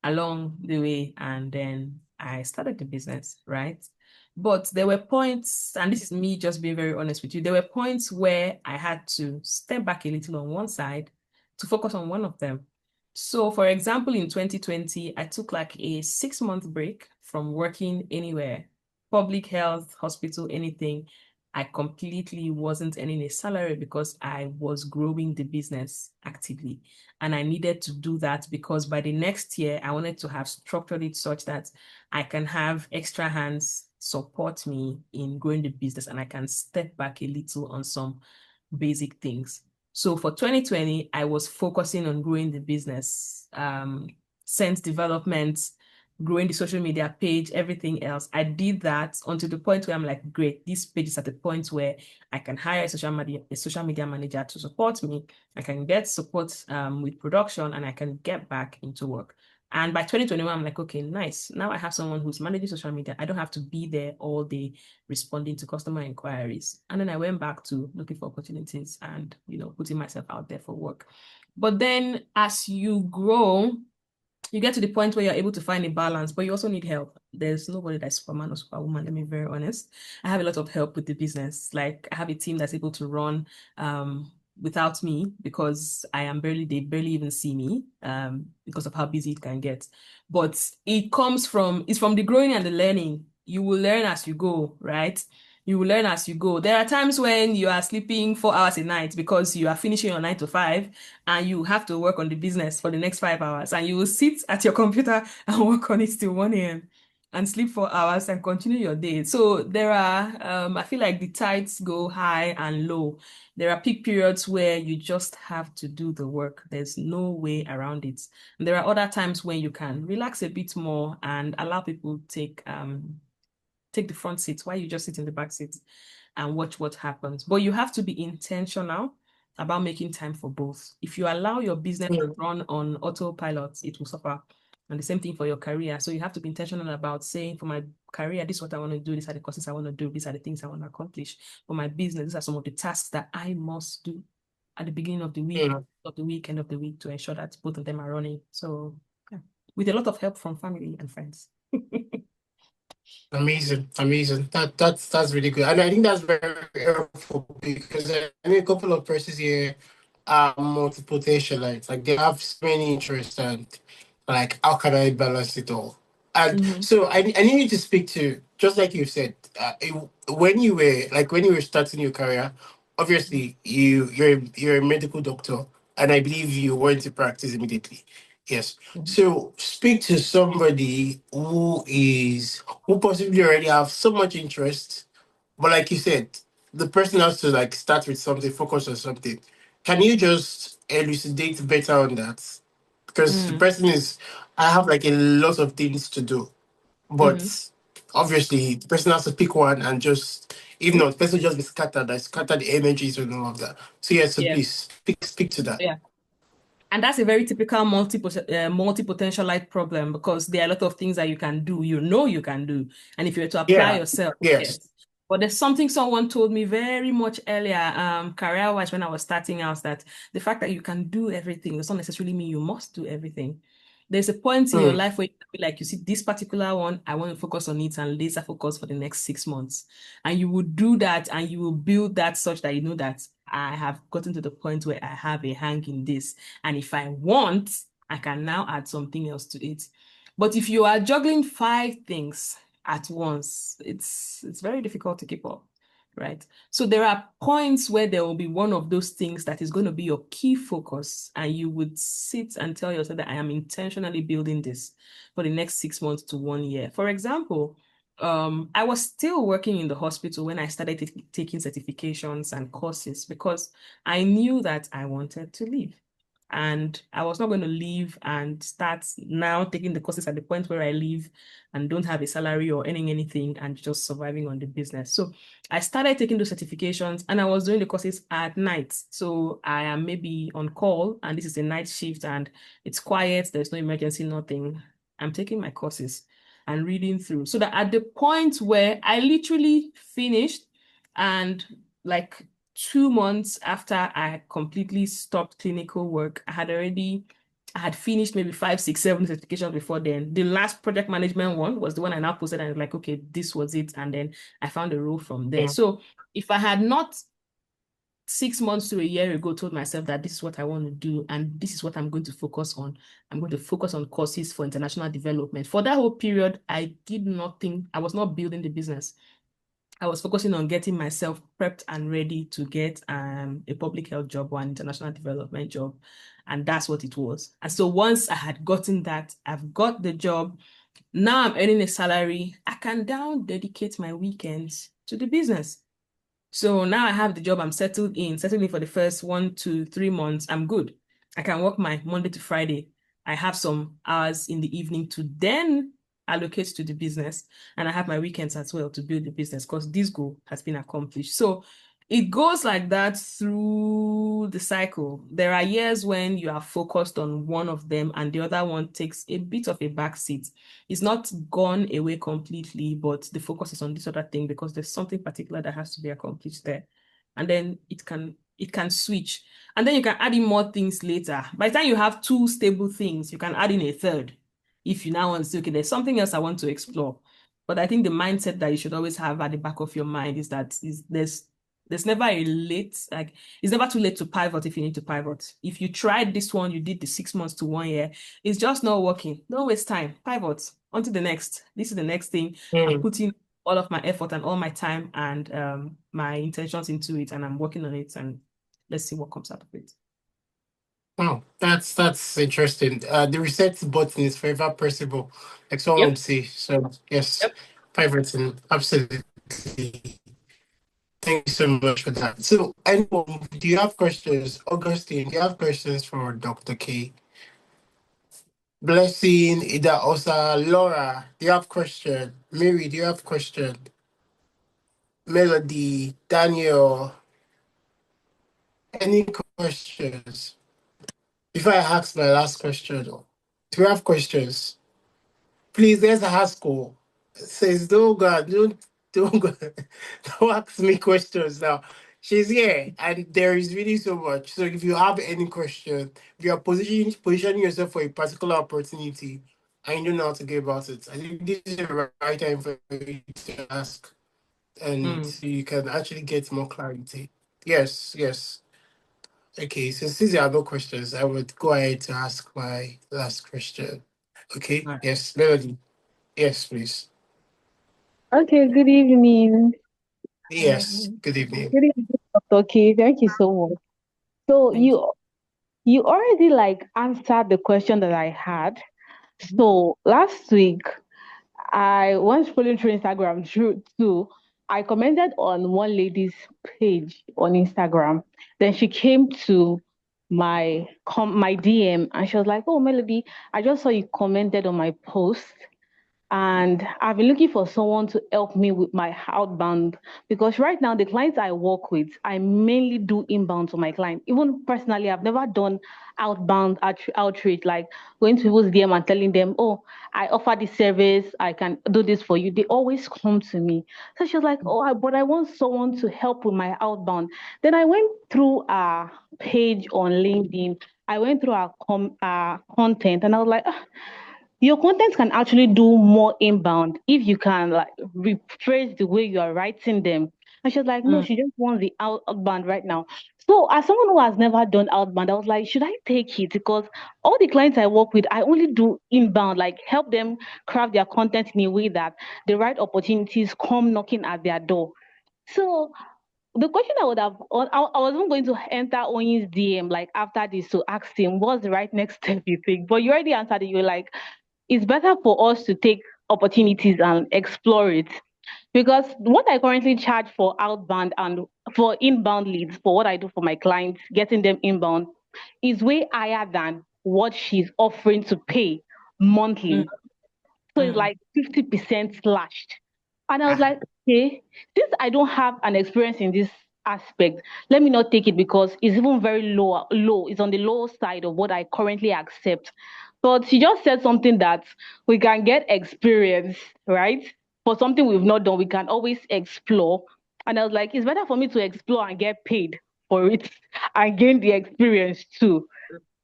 along the way, and then I started the business, right? But there were points, and this is me just being very honest with you, there were points where I had to step back a little on one side to focus on one of them. So, for example, in 2020, I took like a 6-month break from working anywhere, public health, hospital, anything. I completely wasn't earning a salary because I was growing the business actively. And I needed to do that because by the next year, I wanted to have structured it such that I can have extra hands support me in growing the business and I can step back a little on some basic things. So for 2020, I was focusing on growing the business, sense development, growing the social media page, everything else. I did that until the point where I'm like, great, this page is at the point where I can hire a social media manager to support me. I can get support with production and I can get back into work. And by 2021, I'm like, okay, nice. Now I have someone who's managing social media. I don't have to be there all day responding to customer inquiries. And then I went back to looking for opportunities and, putting myself out there for work. But then as you grow, you get to the point where you're able to find a balance, but you also need help. There's nobody that's Superman or Superwoman, let me be very honest. I have a lot of help with the business. Like I have a team that's able to run without me because they barely even see me because of how busy it can get. But it's from the growing and the learning. You will learn as you go, right? You will learn as you go. There are times when you are sleeping 4 hours a night because you are finishing your 9 to 5 and you have to work on the business for the next 5 hours and you will sit at your computer and work on it till 1 a.m. and sleep 4 hours and continue your day. So there are, I feel like the tides go high and low. There are peak periods where you just have to do the work. There's no way around it. And there are other times when you can relax a bit more and allow people take the front seat while you just sit in the back seat and watch what happens. But you have to be intentional about making time for both. If you allow your business to run on autopilot, it will suffer. And the same thing for your career. So you have to be intentional about saying, for my career, this is what I want to do. These are the courses I want to do. These are the things I want to accomplish. For my business, these are some of the tasks that I must do at the beginning of the week, end of the week, to ensure that both of them are running. So yeah, with a lot of help from family and friends. Amazing, amazing. That's really good, and I think that's very helpful because I know a couple of persons here are multi-potentialites. Like they have so many interests, and like how can I balance it all? And so I need you to speak to, just like you said, when you were starting your career, obviously you're a medical doctor, and I believe you went to practice immediately. Yes. So speak to somebody who possibly already have so much interest, but like you said, the person has to like start with something, focus on something. Can you just elucidate better on that? Because the person is, I have like a lot of things to do, but obviously the person has to pick one and just, if not, the person will just be scattered, like scatter the energies and all of that. So yeah, so Yeah. please speak to that. Yeah. And that's a very typical multi-potentialite problem because there are a lot of things that you can do, you can do. And if you were to apply Yeah. yourself, Yes. yes. But there's something someone told me very much earlier, career-wise, when I was starting out, that the fact that you can do everything does not necessarily mean you must do everything. There's a point in your Mm. life where you feel like, you see this particular one, I want to focus on it and laser focus for the next 6 months. And you will do that and you will build that such that you know that I have gotten to the point where I have a hang in this. And if I want, I can now add something else to it. But if you are juggling 5 things at once, it's very difficult to keep up, right? So there are points where there will be one of those things that is going to be your key focus, and you would sit and tell yourself that I am intentionally building this for the next 6 months to 1 year. For example, I was still working in the hospital when I started taking certifications and courses because I knew that I wanted to leave. And I was not going to leave and start now taking the courses at the point where I leave and don't have a salary or earning anything and just surviving on the business. So I started taking those certifications and I was doing the courses at night. So I am maybe on call and this is a night shift and it's quiet, there's no emergency, nothing. I'm taking my courses and reading through so that at the point where I literally finished and like 2 months after I completely stopped clinical work, I had finished maybe 5, 6, 7 certifications before then. The last project management one was the one I now posted and I was like, okay, this was it. And then I found a role from there. Yeah. So if I had not 6 months to a year ago told myself that this is what I want to do and this is what I'm going to focus on. I'm going to focus on courses for international development. For that whole period, I did nothing. I was not building the business. I was focusing on getting myself prepped and ready to get a public health job or an international development job. And that's what it was. And so once I had gotten that, I've got the job. Now I'm earning a salary. I can now dedicate my weekends to the business. So now I have the job, I'm settled in for the first 1 to 3 months. I'm good. I can work my Monday to Friday. I have some hours in the evening to then allocate to the business. And I have my weekends as well to build the business because this goal has been accomplished. So it goes like that through the cycle. There are years when you are focused on one of them and the other one takes a bit of a backseat. It's not gone away completely, but the focus is on this other thing because there's something particular that has to be accomplished there. And then it can switch. And then you can add in more things later. By the time you have 2 stable things, you can add in a third. If you now want to say, okay, there's something else I want to explore. But I think the mindset that you should always have at the back of your mind is that there's never a late, like it's never too late to pivot if you need to pivot. If you tried this one, you did the 6 months to 1 year, it's just not working. Don't waste time. Pivot on to the next. This is the next thing. I'm putting all of my effort and all my time and my intentions into it, and I'm working on it, and let's see what comes out of it. Oh, that's interesting. The reset button is forever pressable, like someone Yep. would say. So yes, Yep. pivoting, absolutely. Thank you so much for that. So, anyone, do you have questions? Augustine, do you have questions for Dr. K? Blessing, Ida Osa, Laura, do you have question? Mary, do you have question? Melody, Daniel, any questions? Before I ask my last question, do you have questions? Please, there's a high school. Says, don't go, don't go, don't ask me questions now. She's here, and there is really so much. So if you have any question, if you are positioning yourself for a particular opportunity, and you don't know how to get about it, I think this is the right time for you to ask, and you can actually get more clarity. Yes, yes. Okay, so since there are no questions, I would go ahead to ask my last question. Okay, Right. yes, Melody. Yes, please. Okay, good evening. Yes, good evening. Good evening, Dr. K. Thank you so much. So Thank you. you already like answered the question that I had. So last week I was scrolling through Instagram too. I commented on one lady's page on Instagram. Then she came to my DM and she was like, "Oh, Melody, I just saw you commented on my post and I've been looking for someone to help me with my outbound because right now the clients I work with, I mainly do inbound to my client. Even personally, I've never done outbound outreach like going to people's DM and telling them, "Oh, I offer this service, I can do this for you." They always come to me. So she was like, "Oh, but I want someone to help with my outbound." Then I went through a page on LinkedIn. I went through our content and I was like, your content can actually do more inbound if you can like rephrase the way you are writing them. And she was like, no, she just wants the outbound right now. So as someone who has never done outbound, I was like, should I take it? Because all the clients I work with, I only do inbound, like help them craft their content in a way that the right opportunities come knocking at their door. So the question I would have, I wasn't going to enter Oyin's DM like after this to ask him what's the right next step you think, but you already answered it. You're like, it's better for us to take opportunities and explore it. Because what I currently charge for outbound and for inbound leads, for what I do for my clients, getting them inbound, is way higher than what she's offering to pay monthly. So it's like 50% slashed. And I was Ah, like, okay, since I don't have an experience in this aspect, let me not take it because it's even very low. It's on the low side of what I currently accept. But she just said something that we can get experience, right? For something we've not done, we can always explore. And I was like, it's better for me to explore and get paid for it and gain the experience too.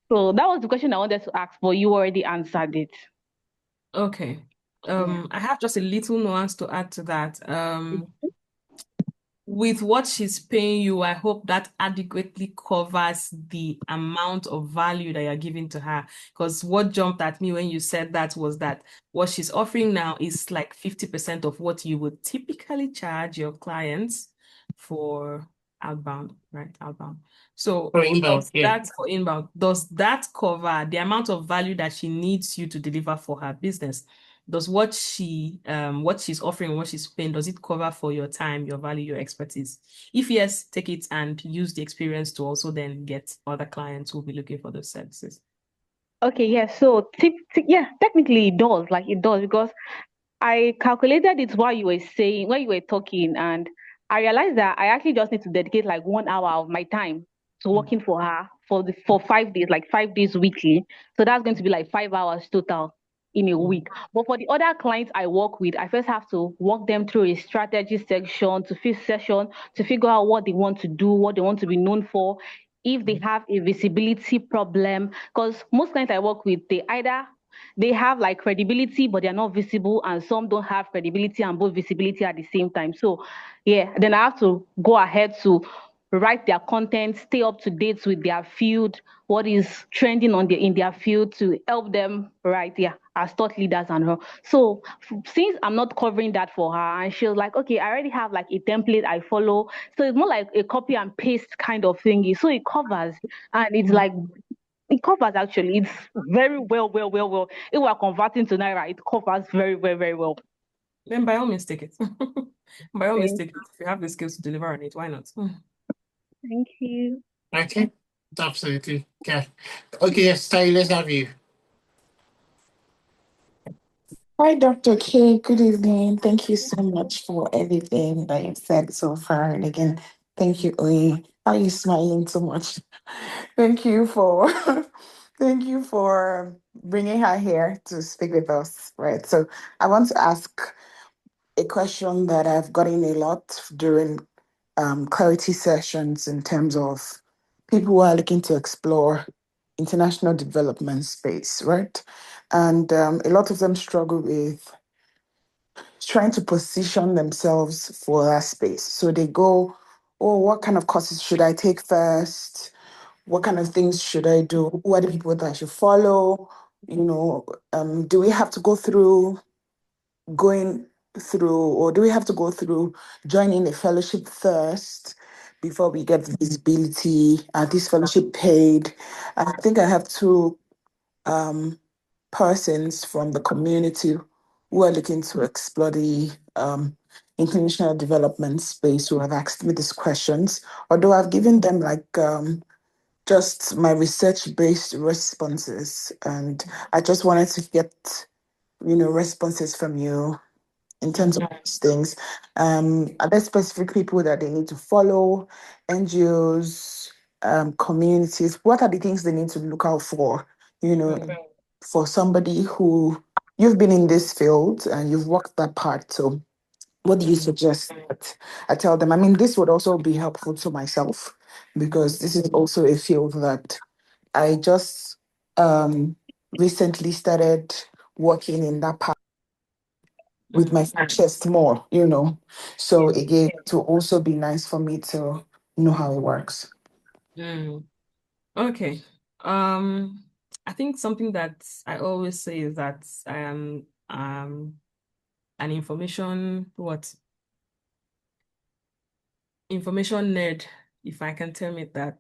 So that was the question I wanted to ask, but you already answered it. Okay. Yeah. I have just a little nuance to add to that. with what she's paying you, I hope that adequately covers the amount of value that you're giving to her. Because what jumped at me when you said that was that what she's offering now is like 50% of what you would typically charge your clients for outbound, right? Outbound. So For inbound, does yeah. that for inbound, does that cover the amount of value that she needs you to deliver for her business? Does what she's offering, what she's paying, does it cover for your time, your value, your expertise? If yes, take it and use the experience to also then get other clients who will be looking for those services. Okay, yeah. So, yeah, technically it does. Like it does because I calculated it while you were saying, while you were talking, and I realized that I actually just need to dedicate like 1 hour of my time to working for her for 5 days, like 5 days weekly. So that's going to be like 5 hours total in a week. But for the other clients I work with, I first have to walk them through a strategy section to figure out what they want to do, what they want to be known for, if they have a visibility problem. Because most clients I work with, they have like credibility, but they're not visible, and some don't have credibility and both visibility at the same time. So, yeah, then I have to go ahead to write their content, stay up to date with their field, what is trending in their field to help them write, yeah, as thought leaders and her. So, since I'm not covering that for her, and she was like, okay, I already have like a template I follow, so it's more like a copy and paste kind of thingy. So it covers, and it's like it covers actually. It's very well. If we're converting to Naira, it covers very, very, very well. Then by all means, take it. By all means, Thank, take it. If you have the skills to deliver on it, why not? thank you. Okay. Absolutely. Okay. Okay, yes, Ty, let's have you. Hi, Dr. K. Good evening. Thank you so much for everything that you've said so far. And again, thank you, Oye. How are you smiling so much? Thank you for thank you for bringing her here to speak with us. Right. So I want to ask a question that I've gotten a lot during clarity sessions in terms of people who are looking to explore international development space, right? And a lot of them struggle with trying to position themselves for that space. So they go, oh, what kind of courses should I take first? What kind of things should I do? Who are the people that I should follow? Do we have to go through going through, or do we have to go through joining a fellowship first before we get visibility? Are this fellowship paid? I think I have two um, persons from the community who are looking to explore the international development space who have asked me these questions, although I've given them like just my research-basare responses, and I just wanted to get responses from you in terms of these things. Are there specific people that they need to follow, NGOs, communities? What are the things they need to look out for? You know, for somebody who you've been in this field and you've walked that part. So what do you suggest that I tell them? I mean, this would also be helpful to myself because this is also a field that I just recently started working in that part with my chest more. So again, to also be nice for me to know how it works. Mm. Okay. I think something that I always say is that I am an information nerd, if I can term it that.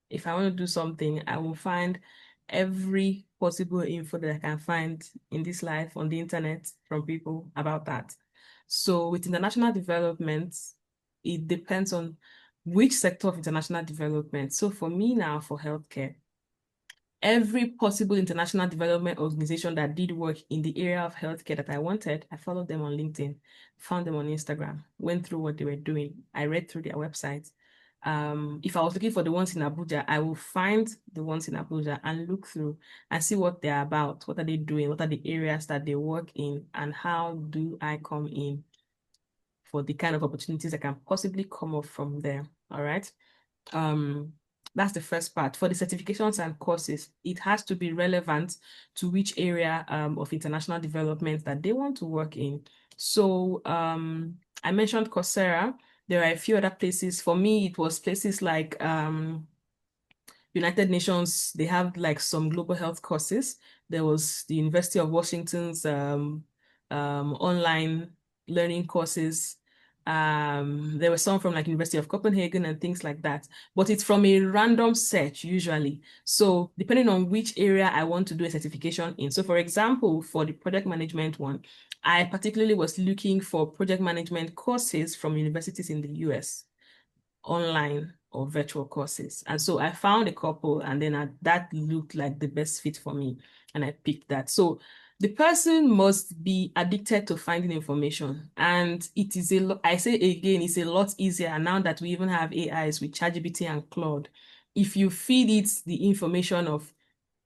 If I want to do something, I will find every possible info that I can find in this life on the internet from people about that. So with international development, it depends on which sector of international development. So for me now, for healthcare, every possible international development organization that did work in the area of healthcare that I wanted, I followed them on LinkedIn, found them on Instagram, went through what they were doing. I read through their websites. If I was looking for the ones in Abuja, I will find the ones in Abuja and look through and see what they're about. What are they doing? What are the areas that they work in? And how do I come in for the kind of opportunities that can possibly come up from there? All right. That's the first part. For the certifications and courses, it has to be relevant to which area of international development that they want to work in. So I mentioned Coursera. There are a few other places. For me, it was places like United Nations. They have like some global health courses. There was the University of Washington's online learning courses. There were some from like University of Copenhagen and things like that. But it's from a random search usually. So depending on which area I want to do a certification in. So for example, for the project management one, I particularly was looking for project management courses from universities in the US, online or virtual courses. And so I found a couple, and then that looked like the best fit for me, and I picked that. So the person must be addicted to finding information. And it is I say again, it's a lot easier now that we even have AIs with ChatGPT and Claude. If you feed it the information of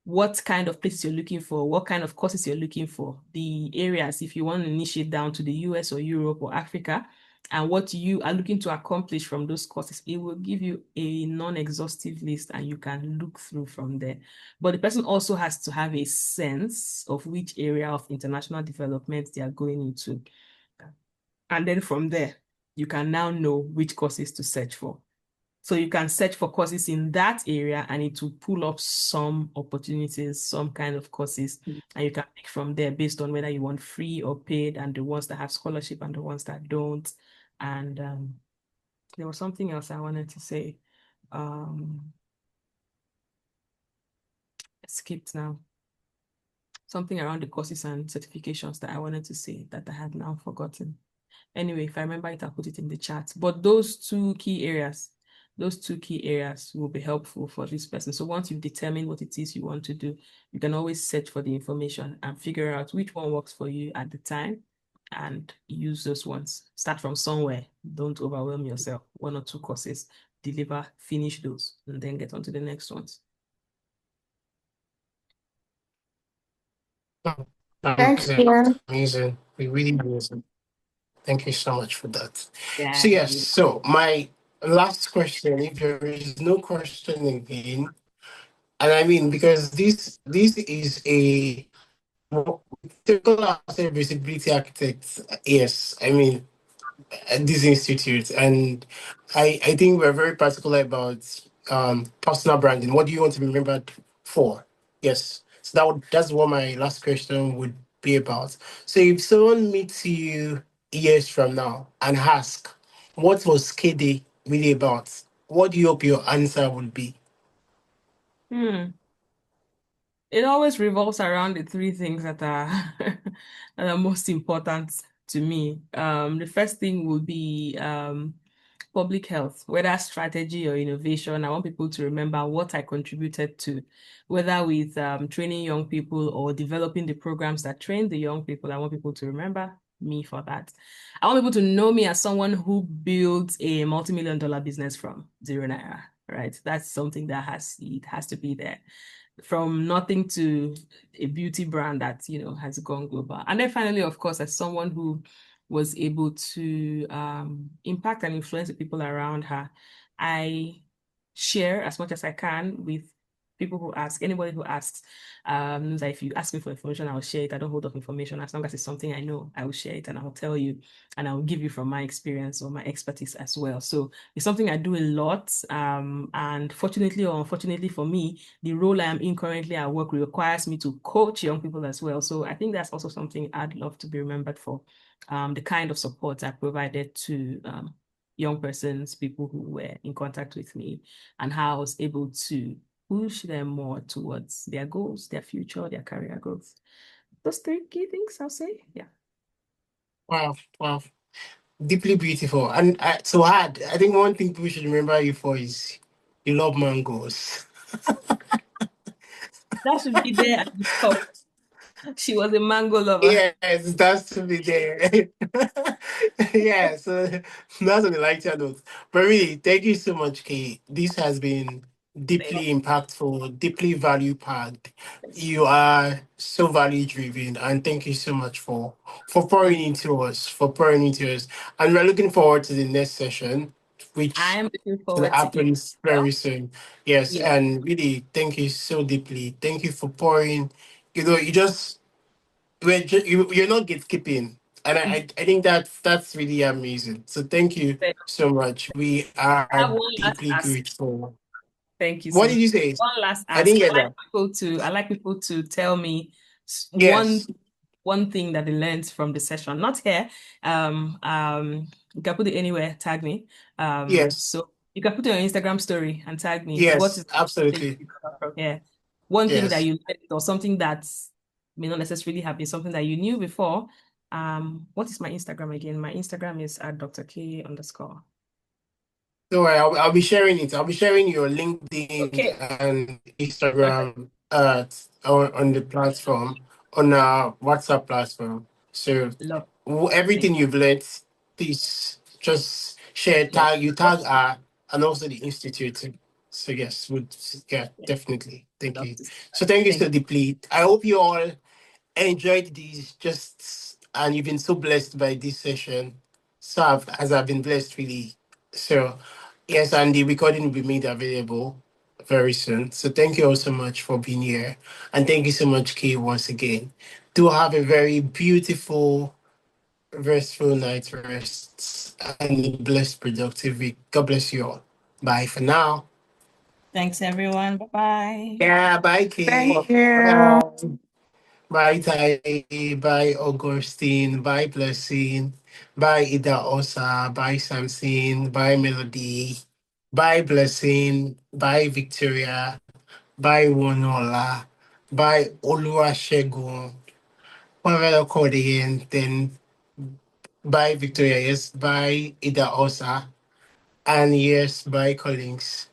what kind of places you're looking for, what kind of courses you're looking for, the areas, if you want to niche it down to the US or Europe or Africa, and what you are looking to accomplish from those courses, it will give you a non-exhaustive list and you can look through from there. But the person also has to have a sense of which area of international development they are going into. And then from there, you can now know which courses to search for. So you can search for courses in that area and it will pull up some opportunities, some kind of courses, and you can pick from there based on whether you want free or paid, and the ones that have scholarship and the ones that don't. And there was something else I wanted to say. Skipped now. Something around the courses and certifications that I wanted to say that I had now forgotten. Anyway, if I remember it, I'll put it in the chat. But those two key areas will be helpful for this person. So once you've determined what it is you want to do, you can always search for the information and figure out which one works for you at the time and use those ones. Start from somewhere. Don't overwhelm yourself. 1 or 2 courses, deliver, finish those, and then get on to the next ones. Thanks, Amazing. Ian. Amazing. We really amazing. Thank you so much for that. Yeah. So yes, so my last question, if there is no question again, and I mean because this is a typical as a visibility architect. Yes, I mean at this institute, and I think we're very particular about personal branding. What do you want to be remembered for? Yes, so that's what my last question would be about. So if someone meets you years from now and ask, what was Kedei really about? What do you hope your answer would be? It always revolves around the 3 things that are that are most important to me. The first thing would be public health, whether strategy or innovation. I want people to remember what I contributed to, whether with training young people or developing the programs that train the young people. I want people to remember me for that. I want people to know me as someone who built a multi-million-dollar business from 0 naira, right? That's something that has to be there, from nothing to a beauty brand that has gone global. And then finally, of course, as someone who was able to impact and influence the people around her, I share as much as I can with people who ask, anybody who asks. That if you ask me for information, I'll share it. I don't hold up information. As long as it's something I know, I will share it and I'll tell you, and I'll give you from my experience or my expertise as well. So it's something I do a lot. And fortunately or unfortunately for me, the role I am in currently at work requires me to coach young people as well. So I think that's also something I'd love to be remembered for. The kind of support I provided to young persons, people who were in contact with me, and how I was able to push them more towards their goals, their future, their career growth. Those 3 key things, I'll say. Yeah. Wow, wow, deeply beautiful. And so hard. I think one thing people should remember you for is you love mangoes. That should be there at the top. She was a mango lover. Yes, that's to be there. Yeah, so that's on the lighter note. But really, thank you so much, Kay. This has been deeply impactful, deeply value packed. You are so value driven, and thank you so much for pouring into us, And we're looking forward to the next session, I which am looking is gonna forward to it happen as well. very soon. Yes, Yeah. and really, thank you so deeply. Thank you for pouring. You know, you're not gatekeeping. And I think that's really amazing. So thank you so much. We are I have one last deeply ask. grateful. Thank you What so did much. you say? One last I ask. didn't get that. I like people to tell me Yes, one thing that they learned from the session. Not here. You can put it anywhere, tag me. yes, So you can put it on your Instagram story and tag me. What yes, is the thing absolutely. you got from here? One thing that Yes. you learned or something that may not necessarily have been something that you knew before. What is my Instagram again? My Instagram is at Dr. K _. Don't worry, I'll be sharing it. I'll be sharing your LinkedIn Okay. and Perfect. Instagram on the platform, on our WhatsApp platform. So Love. Thank everything you've learned, please just share, you. tag her and also the institute. So yes, yeah, Yeah, definitely. Thank love you. to see So that. thank you Thank so deeply. I hope you all enjoyed these and you've been so blessed by this session. So as I've been blessed really. So yes, and the recording will be made available very soon. So thank you all so much for being here. And thank you so much, Kay, once again. Do have a very beautiful, restful night rest and a blessed productive week. God bless you all. Bye for now. Thanks, everyone. Bye-bye. Yeah, bye, Kay. Thank you. Bye. Bye, Tai. Bye, Augustine. Bye, Blessing. Bye, Ida Osa. Bye, Samson. Bye, Melody. Bye, Blessing. Bye, Victoria. Bye, Wonola. Bye, Oluwasegun. What am I called again? Then bye, Victoria. Yes, bye, Ida Osa. And yes, bye, Collins.